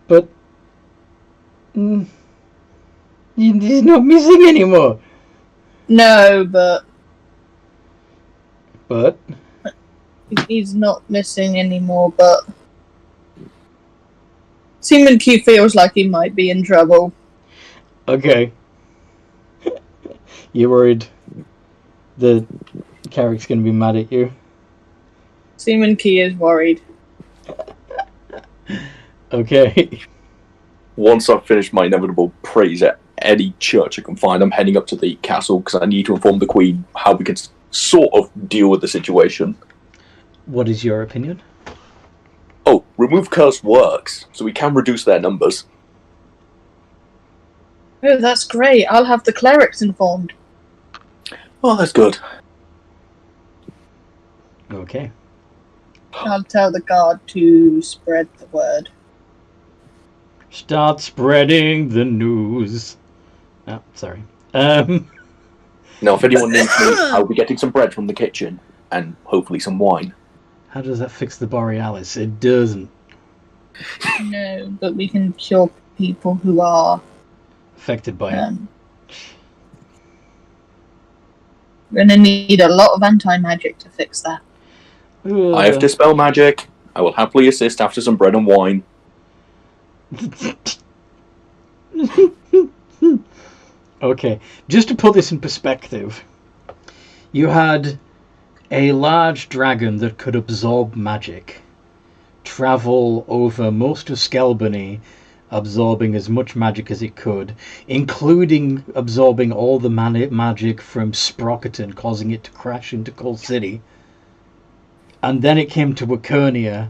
But he's not missing anymore. No, but But he's not missing anymore, but Seaman Key feels like he might be in trouble. okay. You're worried the Carrick's gonna be mad at you? Seaman Key is worried. Okay. Once I've finished my inevitable praise at any church I can find, I'm heading up to the castle because I need to inform the Queen how we can sort of deal with the situation. What is your opinion? Oh, remove curse works, so we can reduce their numbers. Oh, that's great. I'll have the clerics informed. Oh, that's good. Okay. I'll tell the guard to spread the word. Start spreading the news. Oh, sorry. Now, if anyone needs me, I'll be getting some bread from the kitchen, and hopefully some wine. How does that fix the Borealis? It doesn't. No, but we can cure people who are Affected by it. We're gonna need a lot of anti-magic to fix that. I have dispel magic. I will happily assist after some bread and wine. Okay, just to put this in perspective, you had a large dragon that could absorb magic, travel over most of Skelbony, absorbing as much magic as it could, including absorbing all the magic from Sprocketon, causing it to crash into Coal City. And then it came to Wakernia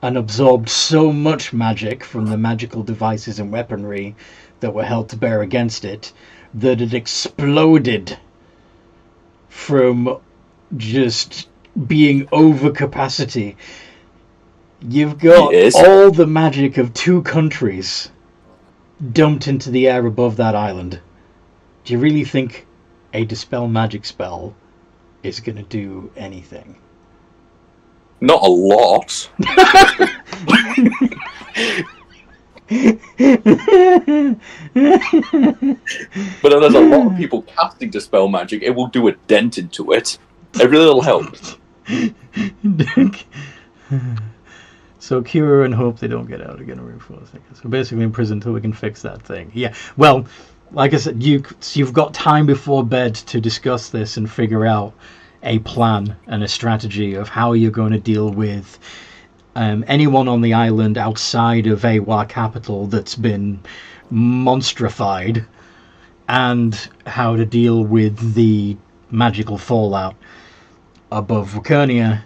and absorbed so much magic from the magical devices and weaponry that were held to bear against it that it exploded from just being over capacity. You've got all the magic of 2 countries dumped into the air above that island. Do you really think a dispel magic spell is going to do anything? Not a lot. But if there's a lot of people casting dispel magic, it will do a dent into it. Every little helps. So cure and hope they don't get out again. Reinforce. So basically in prison until we can fix that thing. Yeah. Well, like I said, you've got time before bed to discuss this and figure out a plan and a strategy of how you're going to deal with anyone on the island outside of Aerwa capital that's been monstrified, and how to deal with the magical fallout above Wakernia.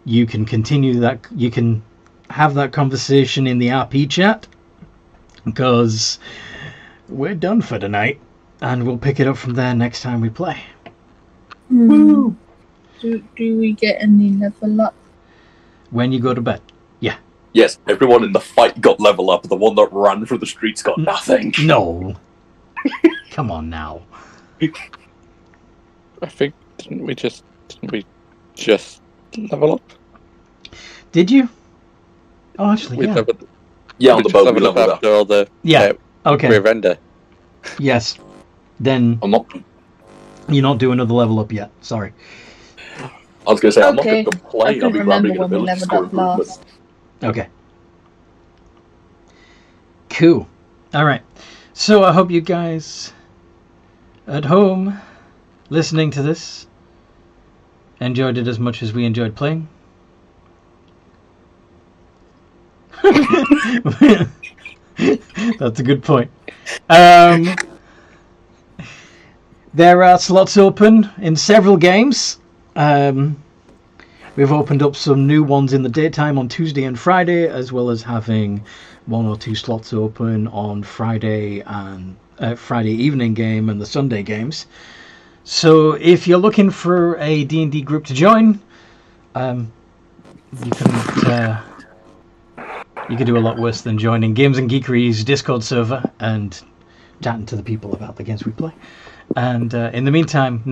You can continue that. You can have that conversation in the RP chat, because we're done for tonight, and we'll pick it up from there next time we play. Woo! Do we get any level up? When you go to bed. Yeah. Yes, everyone in the fight got level up. The one that ran through the streets got nothing. No. Come on now. I think didn't we just level up? Did you? Oh, actually, yeah. Yeah, on the boat we leveled up. After all the okay. rear render. Yes. Then I'm not. You're not doing another level up yet. Sorry. I was going to say, I'm not Okay. going to complain. I'll be grabbing an ability score improvement. Okay. Cool. Alright. So I hope you guys at home listening to this enjoyed it as much as we enjoyed playing. That's a good point. There are slots open in several games. We've opened up some new ones in the daytime on Tuesday and Friday, as well as having 1 or 2 slots open on Friday and Friday evening game and the Sunday games. So if you're looking for a D&D group to join, you could do a lot worse than joining Games and Geekery's Discord server and chatting to the people about the games we play. And in the meantime, no